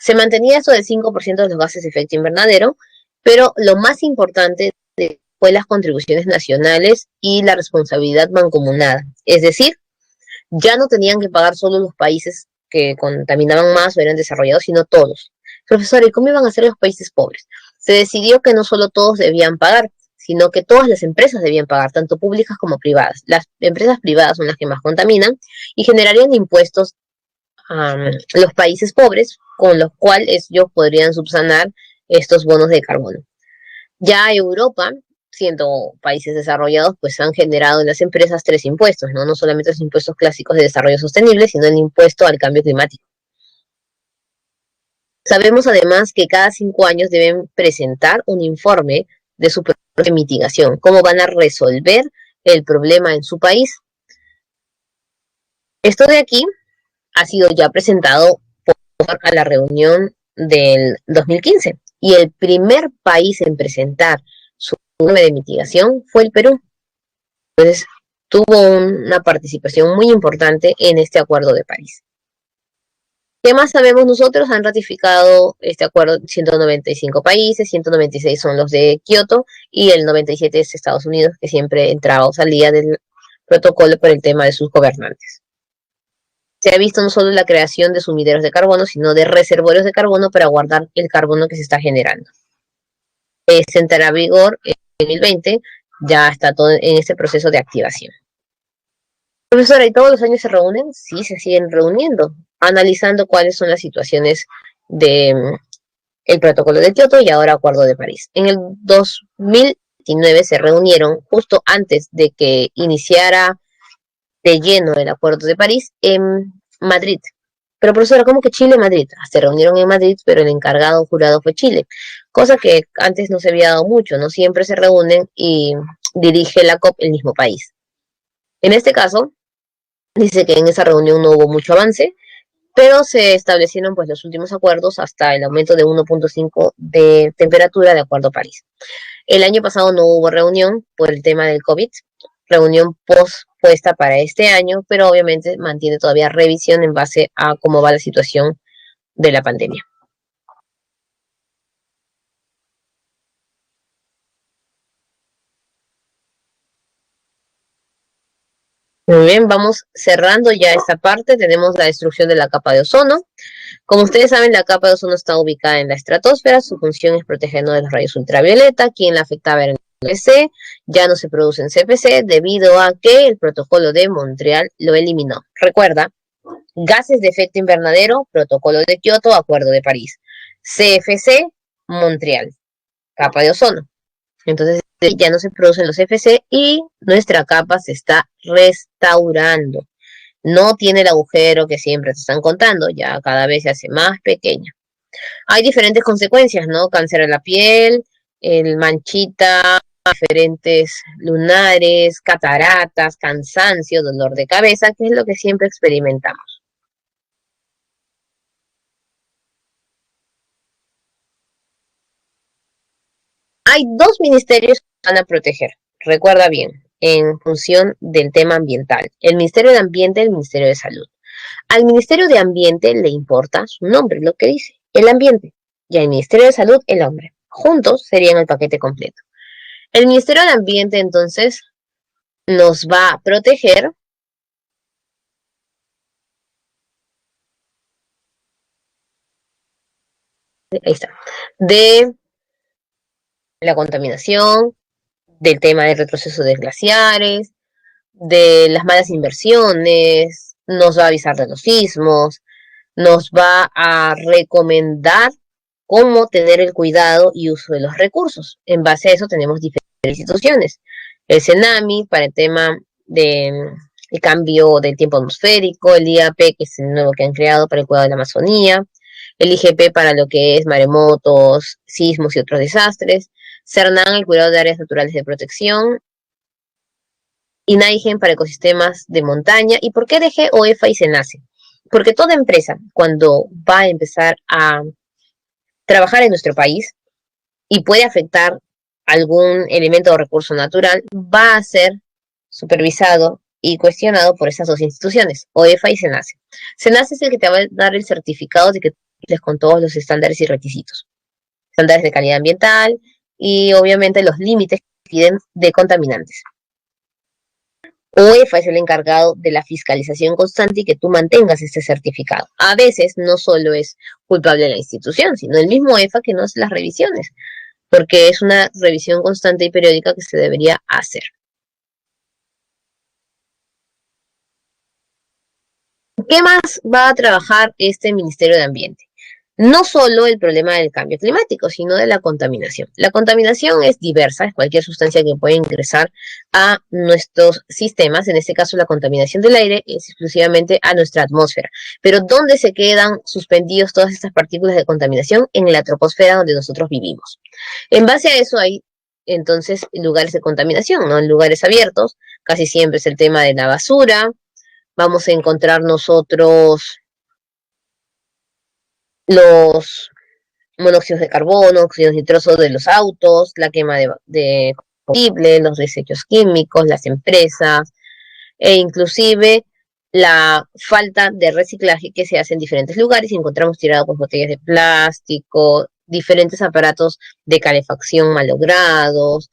Se mantenía eso del 5% de los gases de efecto invernadero, pero lo más importante fue las contribuciones nacionales y la responsabilidad mancomunada. Es decir, ya no tenían que pagar solo los países que contaminaban más o eran desarrollados, sino todos. Profesor, ¿y cómo iban a ser los países pobres? Se decidió que no solo todos debían pagar, sino que todas las empresas debían pagar, tanto públicas como privadas. Las empresas privadas son las que más contaminan y generarían impuestos a los países pobres, con los cuales ellos podrían subsanar estos bonos de carbono. Ya Europa, siendo países desarrollados, pues han generado en las empresas 3 impuestos, ¿no? No solamente los impuestos clásicos de desarrollo sostenible, sino el impuesto al cambio climático. Sabemos además que cada 5 años deben presentar un informe de su propia mitigación, cómo van a resolver el problema en su país. Esto de aquí ha sido ya presentado a la reunión del 2015 y el primer país en presentar su informe de mitigación fue el Perú. Entonces, tuvo una participación muy importante en este Acuerdo de París. ¿Qué más sabemos nosotros? Han ratificado este acuerdo 195 países, 196 son los de Kioto y el 97 es Estados Unidos, que siempre entraba o salía del protocolo por el tema de sus gobernantes. Se ha visto no solo la creación de sumideros de carbono, sino de reservorios de carbono para guardar el carbono que se está generando. Este entrará a vigor en 2020, ya está todo en este proceso de activación. Profesora, ¿y todos los años se reúnen? Sí, se siguen reuniendo, analizando cuáles son las situaciones de el protocolo de Kioto y ahora Acuerdo de París. En el 2019 se reunieron justo antes de que iniciara de lleno el Acuerdo de París en Madrid. Pero profesora, ¿cómo que Chile-Madrid? Se reunieron en Madrid, pero el encargado jurado fue Chile, cosa que antes no se había dado mucho, no siempre se reúnen y dirige la COP el mismo país. En este caso, dice que en esa reunión no hubo mucho avance, pero se establecieron pues los últimos acuerdos hasta el aumento de 1.5 de temperatura de Acuerdo a París. El año pasado no hubo reunión por el tema del COVID, reunión pospuesta para este año, pero obviamente mantiene todavía revisión en base a cómo va la situación de la pandemia. Muy bien, vamos cerrando ya esta parte. Tenemos la destrucción de la capa de ozono. Como ustedes saben, la capa de ozono está ubicada en la estratosfera. Su función es protegernos de los rayos ultravioleta. Quien la afectaba era el CFC. Ya no se producen CFC debido a que el protocolo de Montreal lo eliminó. Recuerda, gases de efecto invernadero, protocolo de Kioto, acuerdo de París. CFC, Montreal, capa de ozono. Entonces ya no se producen los CFC y nuestra capa se está restaurando. No tiene el agujero que siempre te están contando, ya cada vez se hace más pequeña. Hay diferentes consecuencias, ¿no? Cáncer de la piel, el manchita, diferentes lunares, cataratas, cansancio, dolor de cabeza, que es lo que siempre experimentamos. Hay dos ministerios que van a proteger, recuerda bien, en función del tema ambiental. El Ministerio de Ambiente y el Ministerio de Salud. Al Ministerio de Ambiente le importa su nombre, lo que dice, el ambiente. Y al Ministerio de Salud, el hombre. Juntos serían el paquete completo. El Ministerio de Ambiente, entonces, nos va a proteger. Ahí está. De la contaminación, del tema del retroceso de glaciares, de las malas inversiones, nos va a avisar de los sismos, nos va a recomendar cómo tener el cuidado y uso de los recursos. En base a eso tenemos diferentes instituciones. El CENAMI para el tema de el cambio del tiempo atmosférico, el IAP, que es el nuevo que han creado para el cuidado de la Amazonía, el IGP para lo que es maremotos, sismos y otros desastres, CERNAN, el cuidado de áreas naturales de protección, INAIGEN para ecosistemas de montaña. ¿Y por qué dejé OEFA y SENACE? Porque toda empresa, cuando va a empezar a trabajar en nuestro país y puede afectar algún elemento o recurso natural, va a ser supervisado y cuestionado por esas dos instituciones, OEFA y SENACE. SENACE es el que te va a dar el certificado de que cumples con todos los estándares y requisitos, estándares de calidad ambiental y obviamente los límites que piden de contaminantes. OEFA es el encargado de la fiscalización constante y que tú mantengas este certificado. A veces no solo es culpable la institución, sino el mismo OEFA que no hace las revisiones, porque es una revisión constante y periódica que se debería hacer. ¿Qué más va a trabajar este Ministerio de Ambiente? No solo el problema del cambio climático, sino de la contaminación. La contaminación es diversa, es cualquier sustancia que puede ingresar a nuestros sistemas. En este caso, la contaminación del aire es exclusivamente a nuestra atmósfera. Pero ¿dónde se quedan suspendidos todas estas partículas de contaminación? En la troposfera donde nosotros vivimos. En base a eso hay entonces lugares de contaminación, ¿no? En lugares abiertos, casi siempre es el tema de la basura. Vamos a encontrar nosotros los monóxidos de carbono, óxidos nitrosos de los autos, la quema de combustible, los desechos químicos, las empresas, e inclusive la falta de reciclaje que se hace en diferentes lugares. Y encontramos tirados pues, botellas de plástico, diferentes aparatos de calefacción malogrados,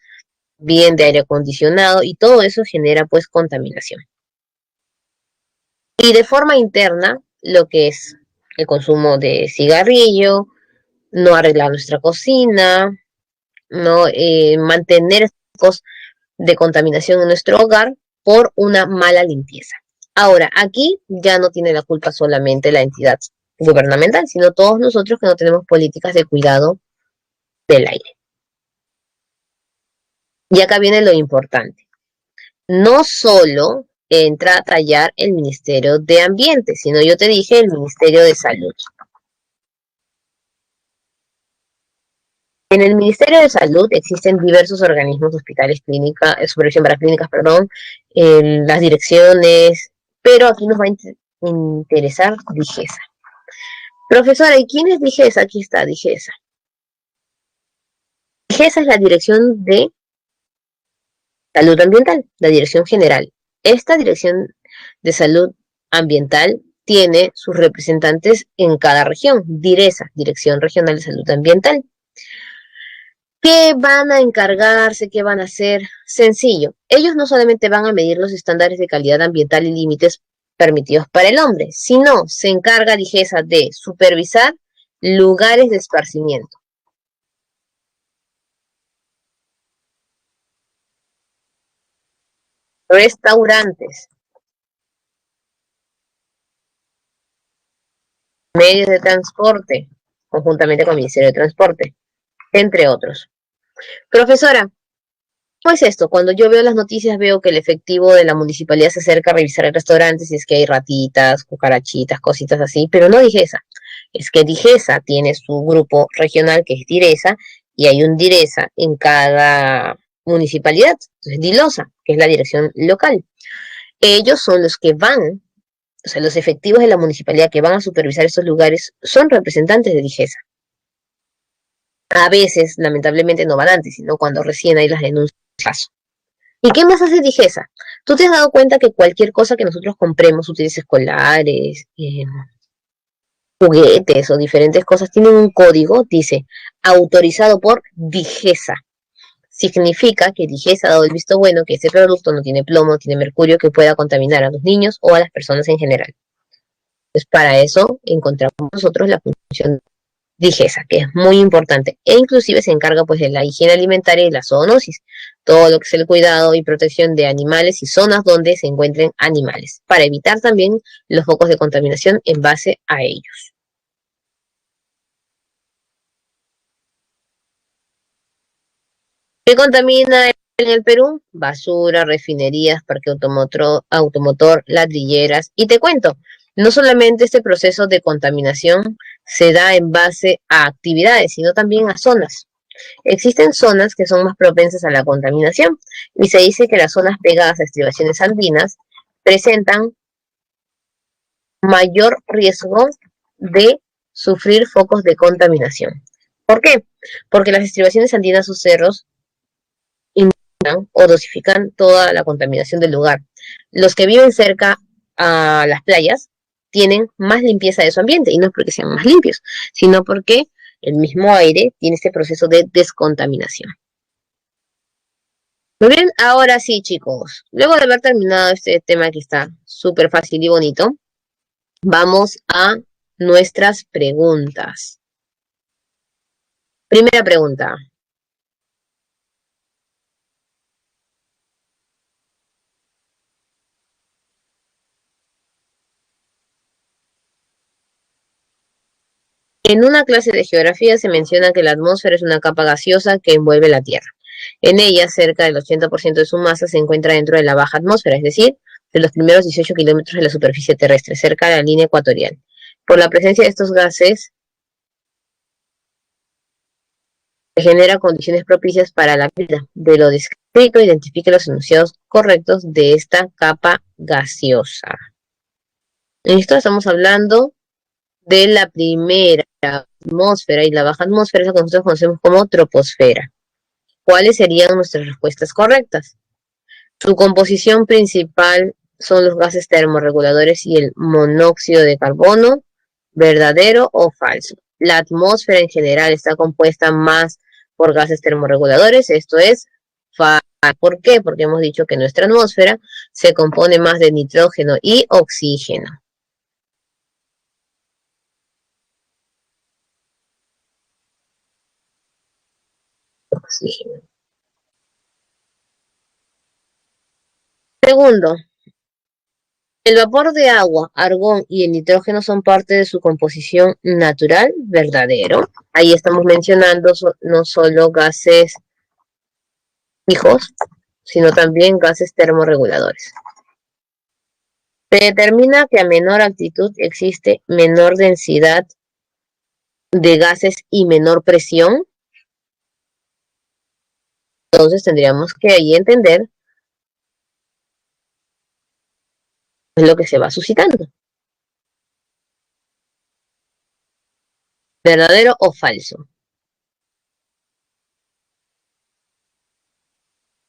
bien de aire acondicionado, y todo eso genera pues contaminación. Y de forma interna, lo que es el consumo de cigarrillo, no arreglar nuestra cocina, no mantener focos de contaminación en nuestro hogar por una mala limpieza. Ahora, aquí ya no tiene la culpa solamente la entidad gubernamental, sino todos nosotros que no tenemos políticas de cuidado del aire. Y acá viene lo importante. No solo entra a tallar el Ministerio de Ambiente, sino yo te dije el Ministerio de Salud. En el Ministerio de Salud existen diversos organismos, hospitales, clínicas, supervisión para clínicas, perdón, las direcciones, pero aquí nos va a interesar DIGESA. Profesora, ¿y quién es DIGESA? Aquí está DIGESA. DIGESA es la Dirección de Salud Ambiental, la Dirección General. Esta Dirección de Salud Ambiental tiene sus representantes en cada región. DIRESA, Dirección Regional de Salud Ambiental. ¿Qué van a encargarse? ¿Qué van a hacer? Sencillo. Ellos no solamente van a medir los estándares de calidad ambiental y límites permitidos para el hombre, sino se encarga DIGESA de supervisar lugares de esparcimiento. Restaurantes, medios de transporte, conjuntamente con el Ministerio de Transporte, entre otros. Profesora, ¿cómo es esto? Cuando yo veo las noticias veo que el efectivo de la municipalidad se acerca a revisar el restaurante si es que hay ratitas, cucarachitas, cositas así, pero no DIGESA. Es que DIGESA tiene su grupo regional que es DIRESA y hay un DIRESA en cada municipalidad. Entonces DILOSA, que es la dirección local. Ellos son los que van, o sea, los efectivos de la municipalidad que van a supervisar estos lugares son representantes de DIGESA. A veces, lamentablemente, no van antes, sino cuando recién hay las denuncias. ¿Y qué más hace DIGESA? ¿Tú te has dado cuenta que cualquier cosa que nosotros compremos, útiles escolares, juguetes o diferentes cosas, tienen un código, dice, autorizado por DIGESA? Significa que DIGESA ha dado el visto bueno que ese producto no tiene plomo, no tiene mercurio que pueda contaminar a los niños o a las personas en general. Entonces, para eso encontramos nosotros la función DIGESA, que es muy importante, e inclusive se encarga pues de la higiene alimentaria y la zoonosis, todo lo que es el cuidado y protección de animales y zonas donde se encuentren animales, para evitar también los focos de contaminación en base a ellos. ¿Qué contamina en el Perú? Basura, refinerías, parque automotor, ladrilleras. Y te cuento, no solamente este proceso de contaminación se da en base a actividades, sino también a zonas. Existen zonas que son más propensas a la contaminación y se dice que las zonas pegadas a estribaciones andinas presentan mayor riesgo de sufrir focos de contaminación. ¿Por qué? Porque las estribaciones andinas o cerros o dosifican toda la contaminación del lugar. Los que viven cerca a las playas tienen más limpieza de su ambiente, y no es porque sean más limpios, sino porque el mismo aire tiene este proceso de descontaminación. Muy bien, ahora sí, chicos, luego de haber terminado este tema que está súper fácil y bonito, vamos a nuestras preguntas. Primera pregunta. En una clase de geografía se menciona que la atmósfera es una capa gaseosa que envuelve la Tierra. En ella, cerca del 80% de su masa se encuentra dentro de la baja atmósfera, es decir, de los primeros 18 kilómetros de la superficie terrestre, cerca de la línea ecuatorial. Por la presencia de estos gases, se genera condiciones propicias para la vida. De lo descrito, identifique los enunciados correctos de esta capa gaseosa. En esto estamos hablando de la primera atmósfera, y la baja atmósfera es lo que nosotros conocemos como troposfera. ¿Cuáles serían nuestras respuestas correctas? Su composición principal son los gases termorreguladores y el monóxido de carbono. ¿Verdadero o falso? La atmósfera en general está compuesta más por gases termorreguladores. Esto es falso. ¿Por qué? Porque hemos dicho que nuestra atmósfera se compone más de nitrógeno y oxígeno. Segundo, el vapor de agua, argón y el nitrógeno son parte de su composición natural. ¿Verdadero? Ahí estamos mencionando no solo gases fijos, sino también gases termorreguladores. Se determina que a menor altitud existe menor densidad de gases y menor presión. Entonces tendríamos que ahí entender lo que se va suscitando. ¿Verdadero o falso?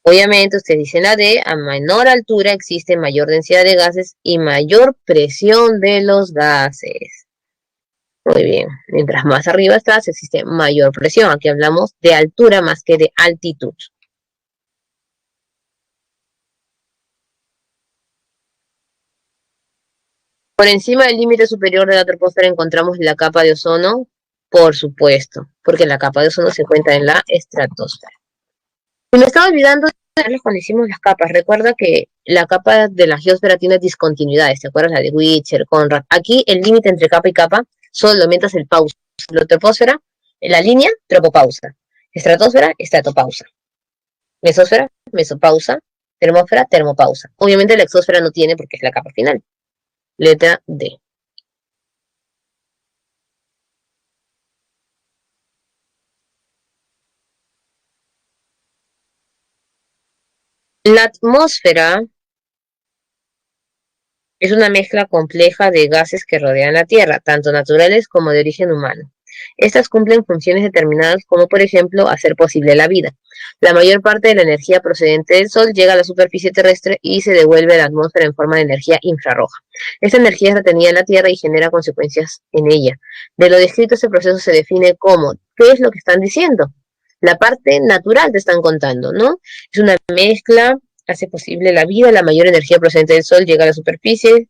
Obviamente usted dice la D, a menor altura existe mayor densidad de gases y mayor presión de los gases. Muy bien, mientras más arriba estás existe mayor presión. Aquí hablamos de altura más que de altitud. Por encima del límite superior de la troposfera encontramos la capa de ozono, por supuesto, porque la capa de ozono se encuentra en la estratosfera. Y me estaba olvidando de cuando hicimos las capas. Recuerda que la capa de la geósfera tiene discontinuidades. ¿Te acuerdas? La de Witcher, Conrad. Aquí el límite entre capa y capa solo aumentas el pausa. La troposfera, en la línea, tropopausa. Estratosfera, estratopausa. Mesósfera, mesopausa. Termósfera, termopausa. Obviamente la exósfera no tiene porque es la capa final. Letra D. La atmósfera es una mezcla compleja de gases que rodean la Tierra, tanto naturales como de origen humano. Estas cumplen funciones determinadas como, por ejemplo, hacer posible la vida. La mayor parte de la energía procedente del Sol llega a la superficie terrestre y se devuelve a la atmósfera en forma de energía infrarroja. Esta energía es retenida en la Tierra y genera consecuencias en ella. De lo descrito, este proceso se define como, ¿qué es lo que están diciendo? La parte natural te están contando, ¿no? Es una mezcla, hace posible la vida, la mayor energía procedente del Sol llega a la superficie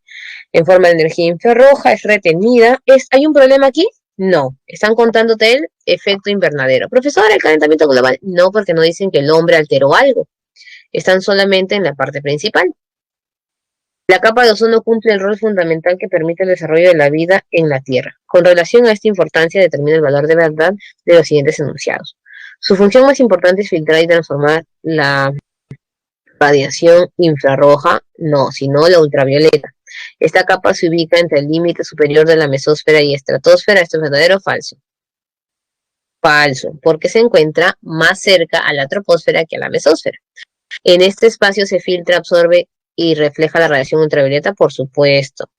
en forma de energía infrarroja, es retenida. ¿Hay un problema aquí? No, están contándote el efecto invernadero. Profesor, el calentamiento global. No, porque no dicen que el hombre alteró algo. Están solamente en la parte principal. La capa de ozono cumple el rol fundamental que permite el desarrollo de la vida en la Tierra. Con relación a esta importancia determina el valor de verdad de los siguientes enunciados. Su función más importante es filtrar y transformar la radiación infrarroja, no, sino la ultravioleta. Esta capa se ubica entre el límite superior de la mesósfera y estratosfera. ¿Esto es verdadero o falso? Falso, porque se encuentra más cerca a la troposfera que a la mesósfera. En este espacio se filtra, absorbe y refleja la radiación ultravioleta, por supuesto.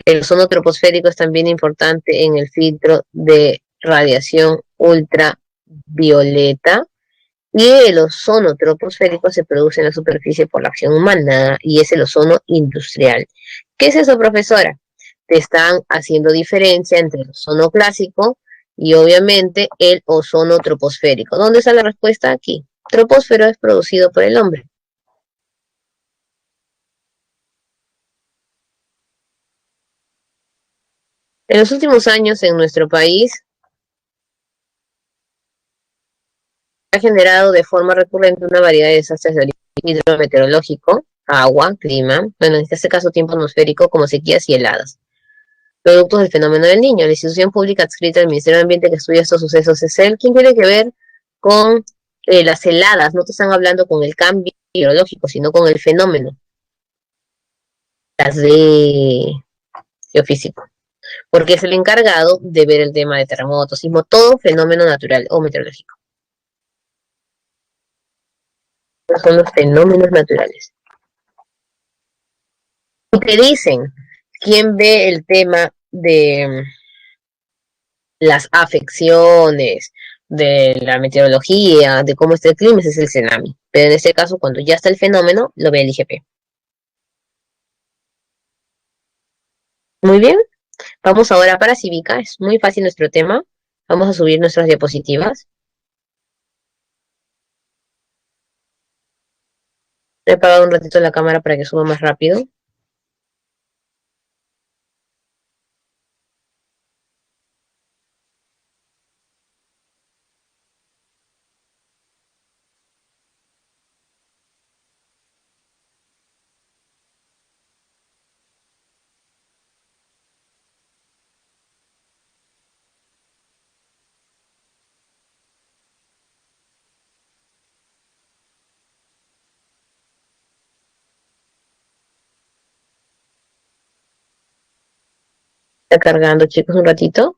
El ozono troposférico es también importante en el filtro de radiación ultravioleta y el ozono troposférico se produce en la superficie por la acción humana y es el ozono industrial. ¿Qué es eso, profesora? Te están haciendo diferencia entre el ozono clásico y obviamente el ozono troposférico. ¿Dónde está la respuesta? Aquí. Troposfero es producido por el hombre. En los últimos años en nuestro país ha generado de forma recurrente una variedad de desastres de origen hidrometeorológico, agua, clima, bueno, en este caso tiempo atmosférico como sequías y heladas, productos del fenómeno del Niño. La institución pública adscrita al Ministerio de Ambiente que estudia estos sucesos es el quien tiene que ver con las heladas. No te están hablando con el cambio hidrológico, sino con el fenómeno, las de geofísico, porque es el encargado de ver el tema de terremotos, sismo, todo fenómeno natural o meteorológico. Son los fenómenos naturales. Y te dicen quién ve el tema de las afecciones, de la meteorología, de cómo está el clima, ese es el tsunami. Pero en este caso, cuando ya está el fenómeno, lo ve el IGP. Muy bien, vamos ahora para Cívica, es muy fácil nuestro tema. Vamos a subir nuestras diapositivas. He apagado un ratito la cámara para que suba más rápido. Está cargando, chicos, un ratito.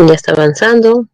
Ya está avanzando.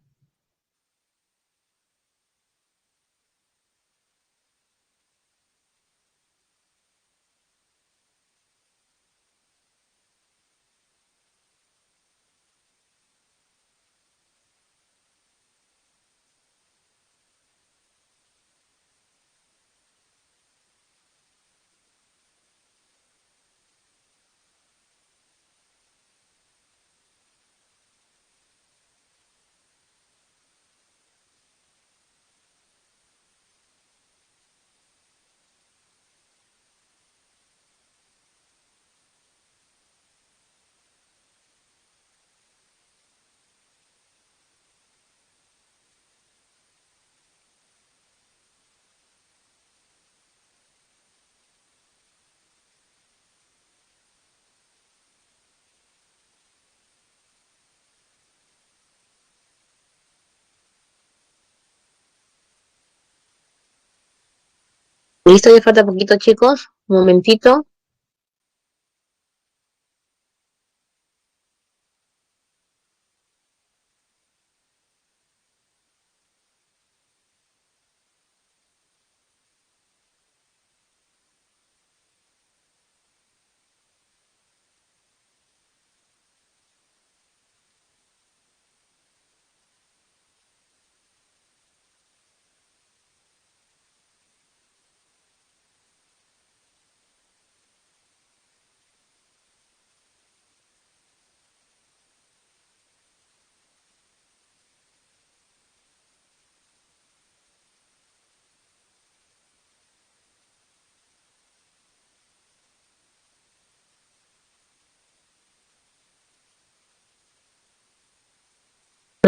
Listo, ya falta poquito, chicos. Un momentito.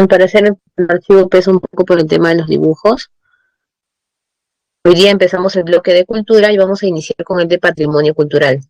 Al parecer el archivo pesa un poco por el tema de los dibujos. Hoy día empezamos el bloque de cultura y vamos a iniciar con el de patrimonio cultural.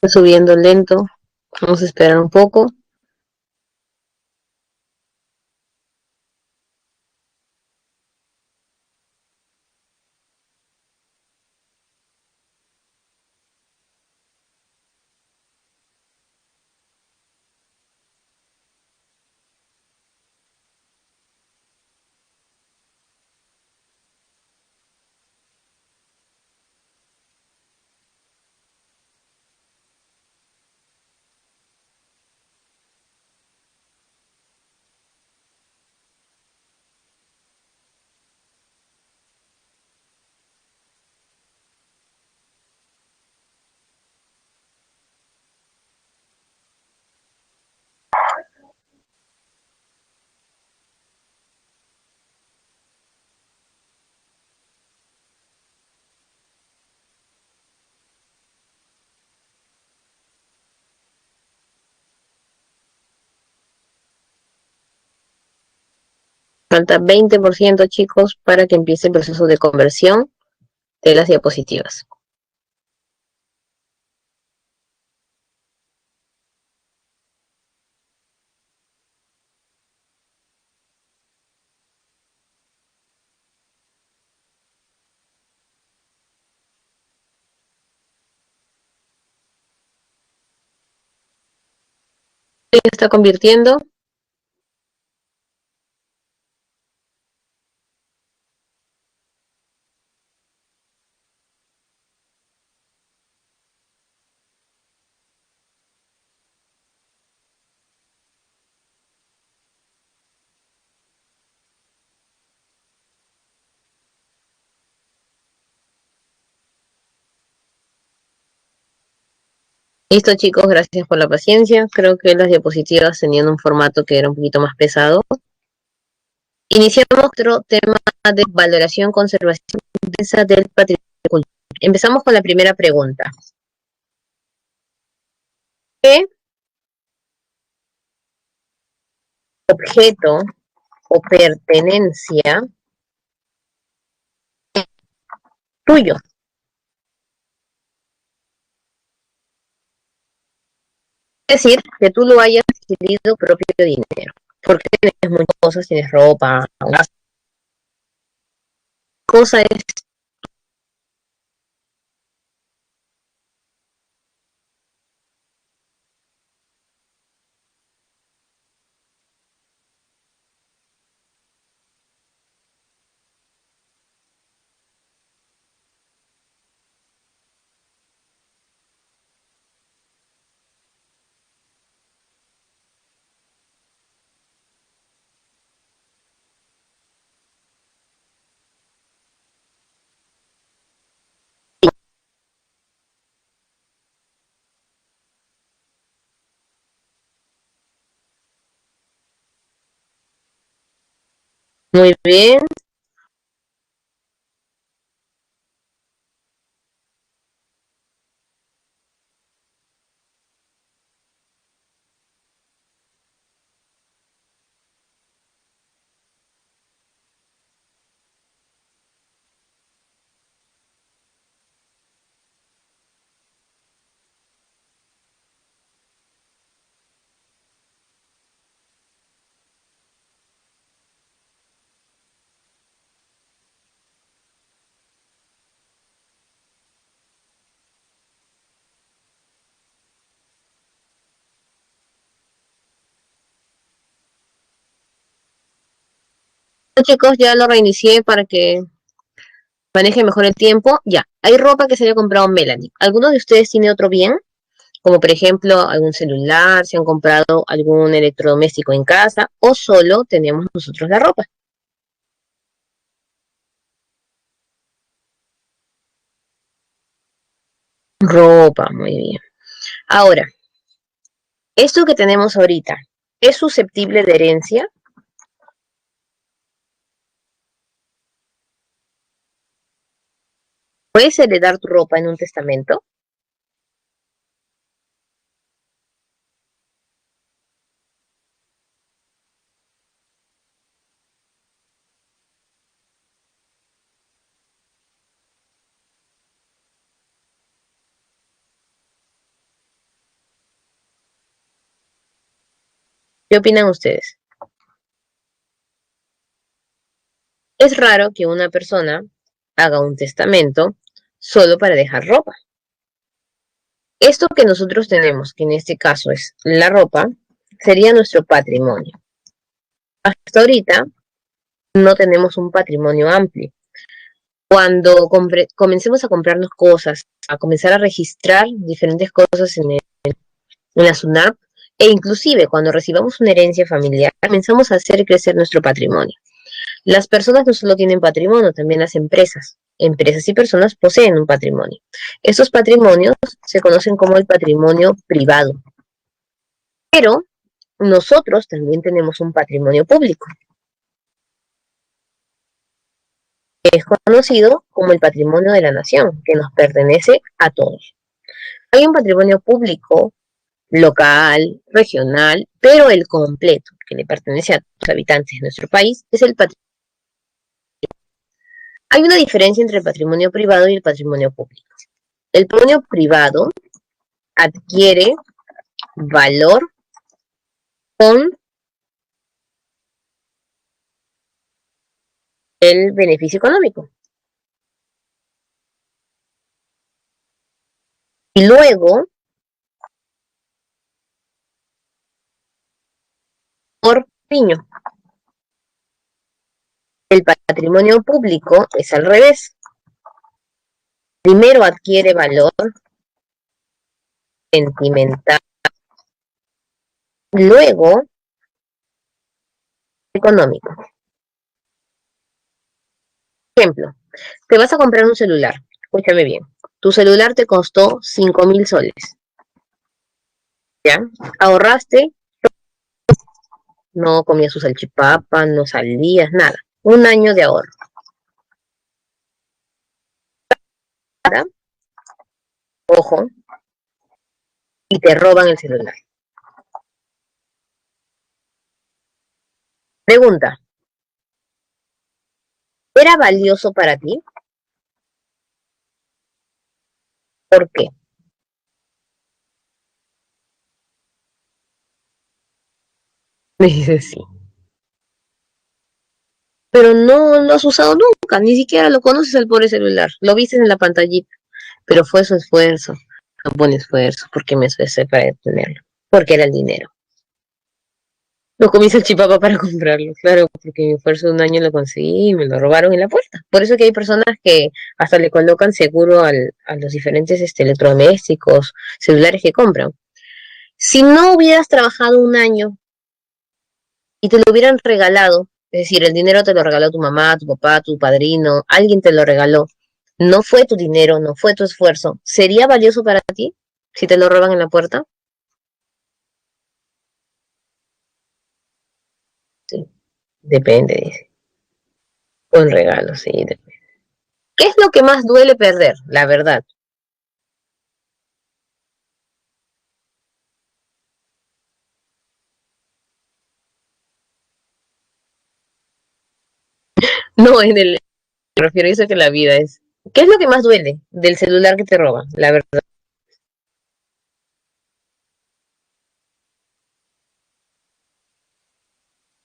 Está subiendo lento. Vamos a esperar un poco. Falta 20%, chicos, para que empiece el proceso de conversión de las diapositivas. Se está convirtiendo. Listo, chicos, gracias por la paciencia. Creo que las diapositivas tenían un formato que era un poquito más pesado. Iniciamos otro tema de valoración, conservación y defensa del patrimonio cultural. Empezamos con la primera pregunta. ¿Qué objeto o pertenencia tuyo? Es decir, que tú lo hayas adquirido propio dinero. Porque tienes muchas cosas, tienes ropa, una cosa es. Muy bien. Chicos, ya lo reinicié para que maneje mejor el tiempo. Ya, hay ropa que se haya comprado Melanie. ¿Alguno de ustedes tiene otro bien? Como por ejemplo algún celular, si han comprado algún electrodoméstico en casa o solo tenemos nosotros la ropa. Ropa, muy bien. Ahora, esto que tenemos ahorita, ¿es susceptible de herencia? ¿Puedes heredar tu ropa en un testamento? ¿Qué opinan ustedes? Es raro que una persona haga un testamento solo para dejar ropa. Esto que nosotros tenemos, que en este caso es la ropa, sería nuestro patrimonio. Hasta ahorita no tenemos un patrimonio amplio. Cuando comencemos a comprarnos cosas, a comenzar a registrar diferentes cosas en la SUNAT, e inclusive cuando recibamos una herencia familiar, comenzamos a hacer crecer nuestro patrimonio. Las personas no solo tienen patrimonio, también las empresas. Empresas y personas poseen un patrimonio. Estos patrimonios se conocen como el patrimonio privado, pero nosotros también tenemos un patrimonio público, que es conocido como el patrimonio de la nación, que nos pertenece a todos. Hay un patrimonio público local, regional, pero el completo, que le pertenece a los habitantes de nuestro país, es el patrimonio. Hay una diferencia entre el patrimonio privado y el patrimonio público. El patrimonio privado adquiere valor con el beneficio económico. Y luego, por niño, el patrimonio público es al revés. Primero adquiere valor sentimental, luego económico. Ejemplo, te vas a comprar un celular. Escúchame bien. Tu celular te costó 5.000 soles. ¿Ya? Ahorraste, no comías su salchipapa, no salías, nada. Un año de ahorro. ¿Verdad? Ojo, y te roban el celular. Pregunta, ¿era valioso para ti? ¿Por qué? Me dice sí. Pero no lo has usado nunca, ni siquiera lo conoces al pobre celular. Lo viste en la pantallita, pero fue su esfuerzo, un buen esfuerzo, porque me esforcé para tenerlo, porque era el dinero. No comí salchipapa para comprarlo, claro, porque mi esfuerzo de un año lo conseguí y me lo robaron en la puerta. Por eso que hay personas que hasta le colocan seguro a los diferentes electrodomésticos, celulares que compran. Si no hubieras trabajado un año y te lo hubieran regalado, es decir, el dinero te lo regaló tu mamá, tu papá, tu padrino, alguien te lo regaló, no fue tu dinero, no fue tu esfuerzo, ¿sería valioso para ti si te lo roban en la puerta? Sí, depende, dice. Un regalo, sí. ¿Qué es lo que más duele perder? La verdad. No, me refiero a eso que la vida es. ¿Qué es lo que más duele del celular que te roban? La verdad.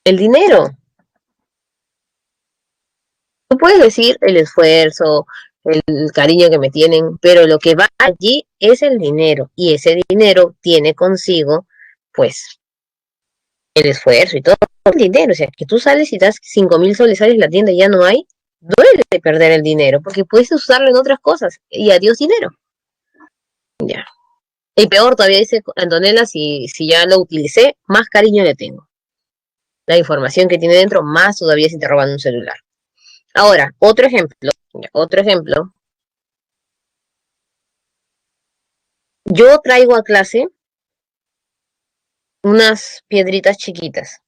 El dinero. Tú puedes decir el esfuerzo, el cariño que me tienen, pero lo que va allí es el dinero. Y ese dinero tiene consigo, pues, el esfuerzo y todo el dinero. O sea, que tú sales y das 5.000 soles, sales a la tienda y ya no hay, duele perder el dinero, porque puedes usarlo en otras cosas. Y adiós dinero. Ya. Y peor todavía dice Antonella, si ya lo utilicé, más cariño le tengo. La información que tiene dentro, más todavía si te roban un celular. Ahora, otro ejemplo. Yo traigo a clase unas piedritas chiquitas.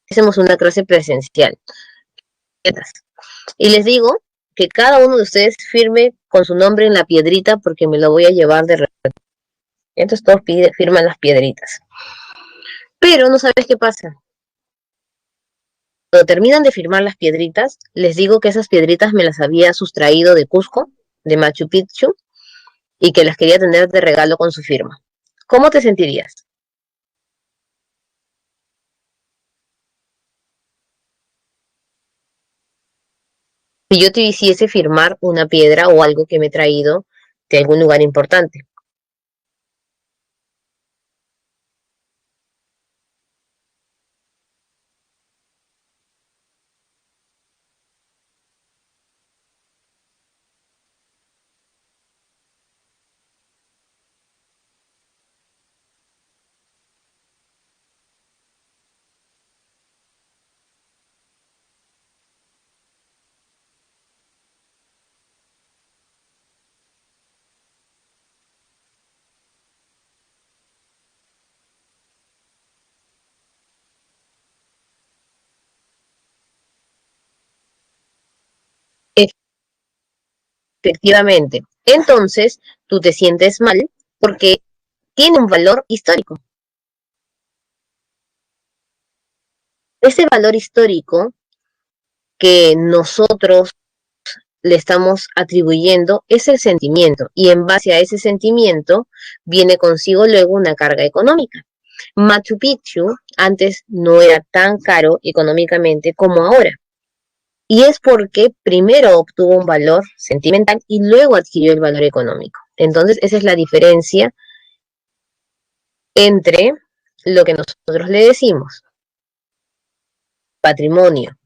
Hacemos una clase presencial. Y les digo que cada uno de ustedes firme con su nombre en la piedrita porque me lo voy a llevar de regalo. Entonces todos firman las piedritas. Pero no sabes qué pasa. Cuando terminan de firmar las piedritas, les digo que esas piedritas me las había sustraído de Cusco, de Machu Picchu, y que las quería tener de regalo con su firma. ¿Cómo te sentirías? Si yo te hiciese firmar una piedra o algo que me he traído de algún lugar importante? Efectivamente. Entonces, tú te sientes mal porque tiene un valor histórico. Ese valor histórico que nosotros le estamos atribuyendo es el sentimiento y en base a ese sentimiento viene consigo luego una carga económica. Machu Picchu antes no era tan caro económicamente como ahora. Y es porque primero obtuvo un valor sentimental y luego adquirió el valor económico. Entonces, esa es la diferencia entre lo que nosotros le decimos patrimonio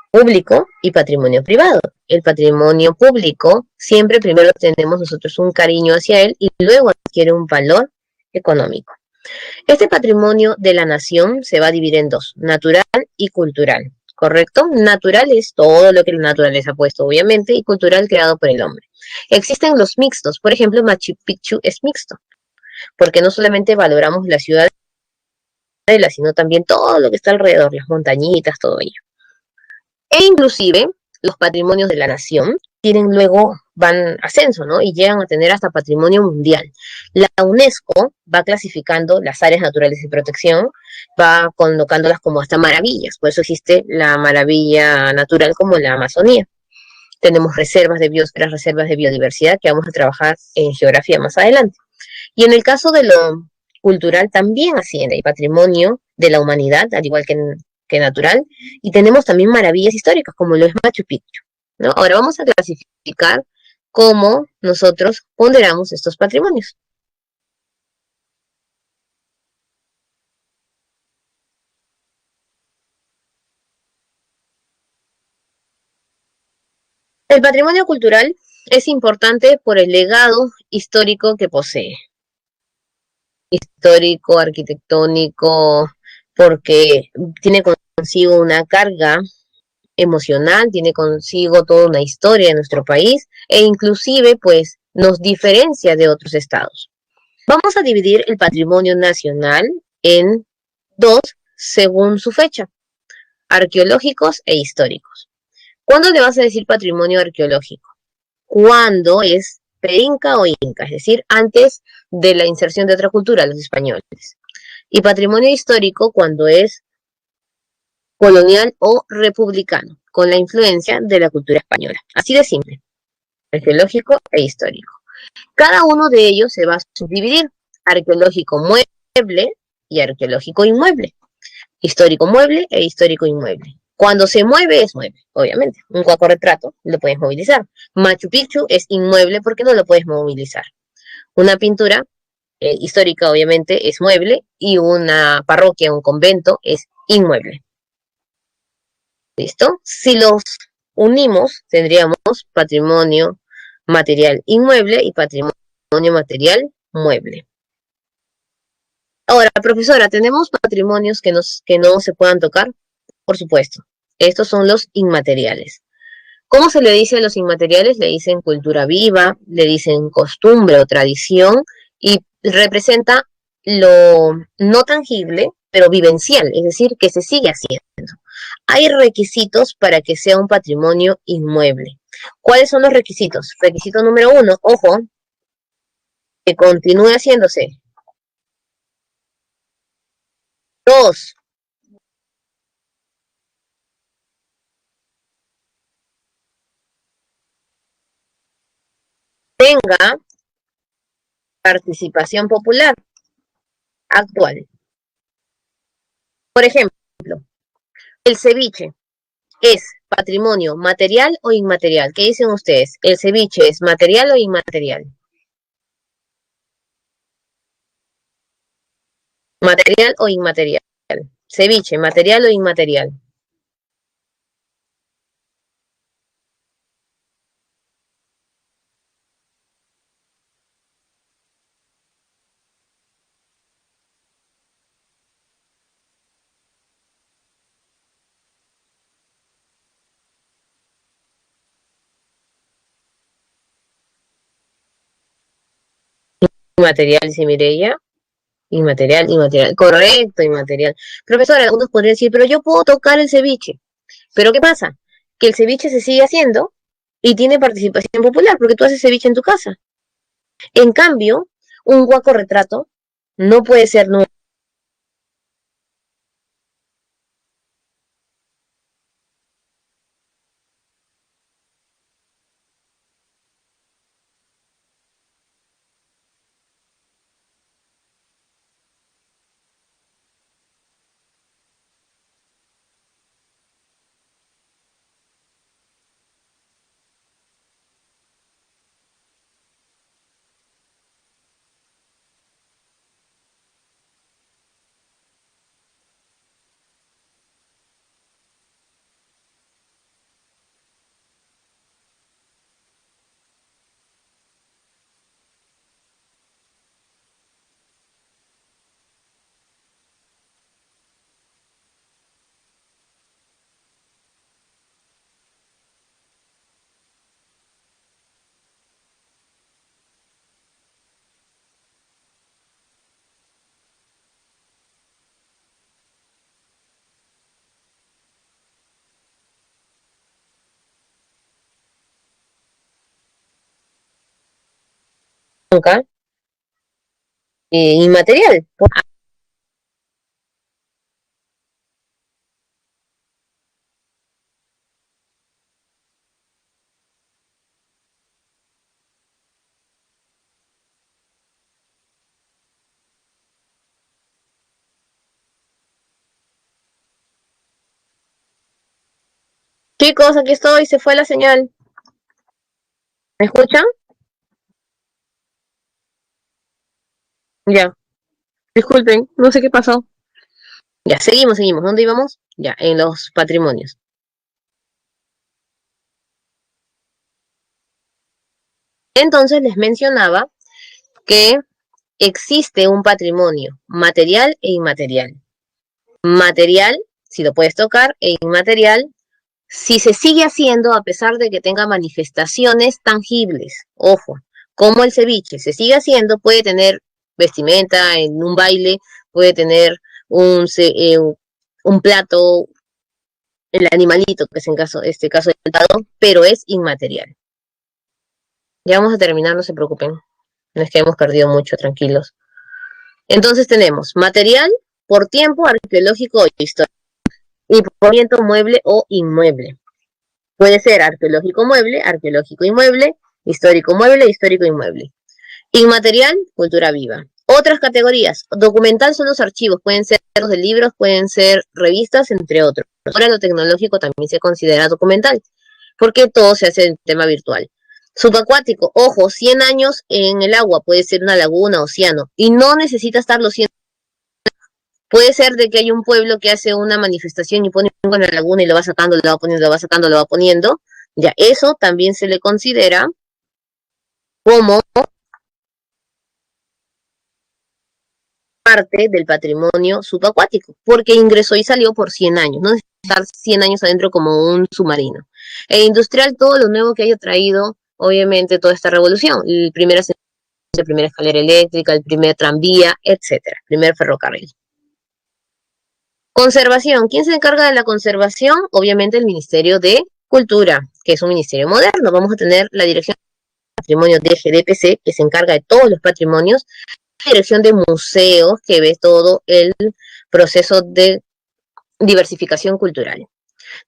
público y patrimonio privado. El patrimonio público siempre primero tenemos nosotros un cariño hacia él y luego adquiere un valor económico. Este patrimonio de la nación se va a dividir en dos, natural y cultural. ¿Correcto? Natural es todo lo que la naturaleza ha puesto, obviamente, y cultural creado por el hombre. Existen los mixtos, por ejemplo, Machu Picchu es mixto, porque no solamente valoramos la ciudad, sino también todo lo que está alrededor, las montañitas, todo ello. E inclusive los patrimonios de la nación tienen luego, van ascenso, ¿no? Y llegan a tener hasta patrimonio mundial. La UNESCO va clasificando las áreas naturales de protección, va colocándolas como hasta maravillas, por eso existe la maravilla natural como la Amazonía. Tenemos reservas de biosferas, reservas de biodiversidad que vamos a trabajar en geografía más adelante. Y en el caso de lo cultural también asciende, hay patrimonio de la humanidad, al igual que natural, y tenemos también maravillas históricas, como lo es Machu Picchu, ¿no? Ahora vamos a clasificar cómo nosotros ponderamos estos patrimonios. El patrimonio cultural es importante por el legado histórico que posee, histórico, arquitectónico, porque tiene consigo una carga emocional, tiene consigo toda una historia de nuestro país e inclusive pues nos diferencia de otros estados. Vamos a dividir el patrimonio nacional en dos según su fecha, arqueológicos e históricos. ¿Cuándo le vas a decir patrimonio arqueológico? Cuando es pre-inca o inca, es decir, antes de la inserción de otra cultura, los españoles. Y patrimonio histórico cuando es colonial o republicano, con la influencia de la cultura española. Así de simple, arqueológico e histórico. Cada uno de ellos se va a subdividir, arqueológico mueble y arqueológico inmueble, histórico mueble e histórico inmueble. Cuando se mueve es mueble, obviamente. Un cuaco retrato lo puedes movilizar. Machu Picchu es inmueble porque no lo puedes movilizar. Una pintura histórica, obviamente, es mueble y una parroquia, un convento, es inmueble. ¿Listo? Si los unimos, tendríamos patrimonio material inmueble y patrimonio material mueble. Ahora, profesora, ¿tenemos patrimonios que no se puedan tocar? Por supuesto. Estos son los inmateriales. ¿Cómo se le dice a los inmateriales? Le dicen cultura viva, le dicen costumbre o tradición y representa lo no tangible, pero vivencial, es decir, que se sigue haciendo. Hay requisitos para que sea un patrimonio inmueble. ¿Cuáles son los requisitos? Requisito número 1, ojo, que continúe haciéndose. 2, tenga participación popular actual. Por ejemplo, el ceviche es patrimonio material o inmaterial. ¿Qué dicen ustedes? ¿El ceviche es material o inmaterial? ¿Material o inmaterial? Ceviche, material o inmaterial. Inmaterial, dice Mireia. Inmaterial, inmaterial. Correcto, inmaterial. Profesora, algunos podrían decir, pero yo puedo tocar el ceviche. Pero ¿qué pasa? Que el ceviche se sigue haciendo y tiene participación popular, porque tú haces ceviche en tu casa. En cambio, un guaco retrato no puede ser nunca inmaterial. Chicos, aquí estoy, se fue la señal. ¿Me escuchan? Ya, disculpen, no sé qué pasó. Ya, seguimos. ¿Dónde íbamos? Ya, en los patrimonios. Entonces les mencionaba que existe un patrimonio material e inmaterial. Material, si lo puedes tocar, e inmaterial, si se sigue haciendo a pesar de que tenga manifestaciones tangibles. Ojo, como el ceviche se sigue haciendo, puede tener vestimenta en un baile, puede tener un plato, el animalito, que es en este caso del dado, pero es inmaterial. Ya vamos a terminar, no se preocupen. No es que hemos perdido mucho, tranquilos. Entonces tenemos material por tiempo, arqueológico o histórico. Y por movimiento mueble o inmueble. Puede ser arqueológico inmueble, histórico inmueble. Inmaterial, cultura viva. Otras categorías, documental son los archivos, pueden ser de libros, pueden ser revistas, entre otros. Ahora lo tecnológico también se considera documental, porque todo se hace en tema virtual. Subacuático, ojo, 100 años en el agua, puede ser una laguna, océano, y no necesita estar los 100. Puede ser de que hay un pueblo que hace una manifestación y pone algo en la laguna y lo va sacando, lo va poniendo, lo va sacando, lo va poniendo. Ya, eso también se le considera como parte del patrimonio subacuático, porque ingresó y salió por 100 años, no necesita estar 100 años adentro como un submarino. E industrial, todo lo nuevo que haya traído, obviamente, toda esta revolución, el primer ascensor, la primera escalera eléctrica, el primer tranvía, etcétera, primer ferrocarril. Conservación. ¿Quién se encarga de la conservación? Obviamente el Ministerio de Cultura, que es un ministerio moderno. Vamos a tener la Dirección de Patrimonio de GDPC, que se encarga de todos los patrimonios, la Dirección de Museos, que ve todo el proceso de diversificación cultural.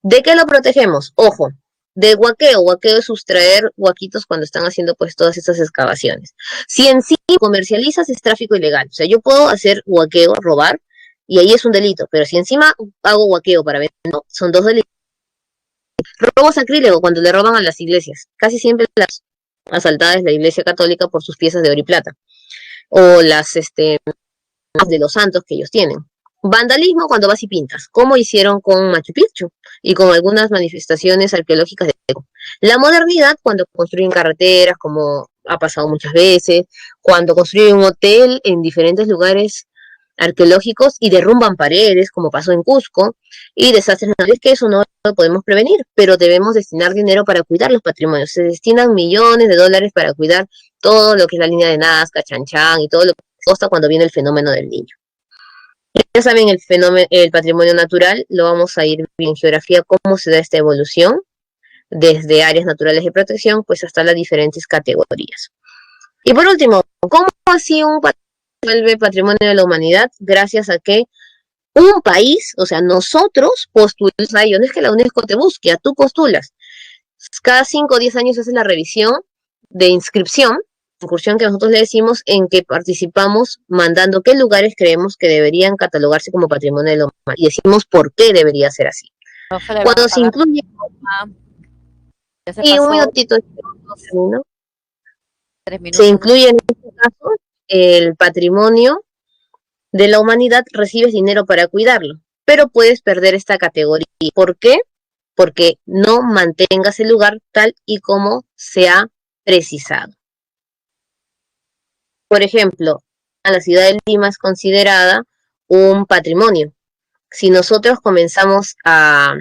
¿De qué lo protegemos? Ojo, de huaqueo. Huaqueo es sustraer huaquitos cuando están haciendo pues todas estas excavaciones. Si en sí comercializas es tráfico ilegal. O sea, yo puedo hacer huaqueo, robar, y ahí es un delito. Pero si encima hago huaqueo para vender, no, son dos delitos. Robo sacrílego, cuando le roban a las iglesias. Casi siempre las asaltadas es la iglesia católica por sus piezas de oro y plata. O las de los santos que ellos tienen. Vandalismo, cuando vas y pintas, como hicieron con Machu Picchu y con algunas manifestaciones arqueológicas de Perú. La modernidad, cuando construyen carreteras, como ha pasado muchas veces, cuando construyen un hotel en diferentes lugares arqueológicos y derrumban paredes, como pasó en Cusco, y desastres naturales, que eso no lo podemos prevenir, pero debemos destinar dinero para cuidar los patrimonios. Se destinan millones de dólares para cuidar todo lo que es la línea de Nazca, Chan Chan y todo lo que costa cuando viene el fenómeno del niño. Ya saben, el patrimonio natural, lo vamos a ir en geografía, cómo se da esta evolución, desde áreas naturales de protección, pues hasta las diferentes categorías. Y por último, ¿cómo así un patrimonio vuelve patrimonio de la humanidad? Gracias a que un país, o sea, nosotros postulamos a ello, no es que la UNESCO te busque, tú postulas. Cada 5 o 10 años hace la revisión de incursión que nosotros le decimos, en que participamos mandando qué lugares creemos que deberían catalogarse como patrimonio de la humanidad y decimos por qué debería ser así. Cuando se incluye... Y un minutito, ¿no? Se incluye en este caso el patrimonio de la humanidad, recibes dinero para cuidarlo, pero puedes perder esta categoría. ¿Por qué? Porque no mantengas el lugar tal y como se ha precisado. Por ejemplo, a la ciudad de Lima es considerada un patrimonio. Si nosotros comenzamos a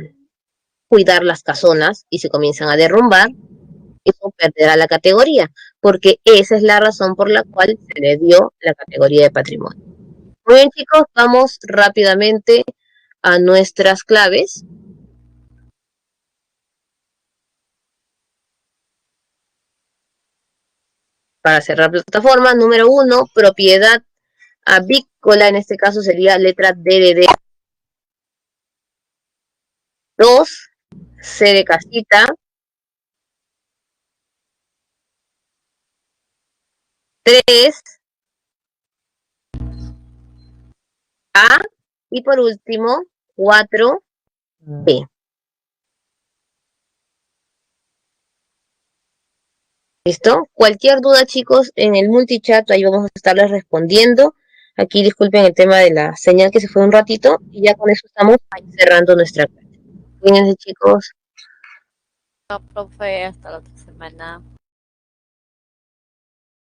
cuidar las casonas y se comienzan a derrumbar, eso perderá la categoría, porque esa es la razón por la cual se le dio la categoría de patrimonio. Muy bien, chicos, vamos rápidamente a nuestras claves. Para cerrar plataforma, número 1, propiedad avícola, en este caso sería letra D de D. 2, C de casita. 3, A. Y por último, 4, B. ¿Listo? Cualquier duda, chicos, en el multichat, ahí vamos a estarles respondiendo. Aquí disculpen el tema de la señal que se fue un ratito y ya con eso estamos cerrando nuestra clase. Cuídense, chicos. Chao, profe, hasta la otra semana.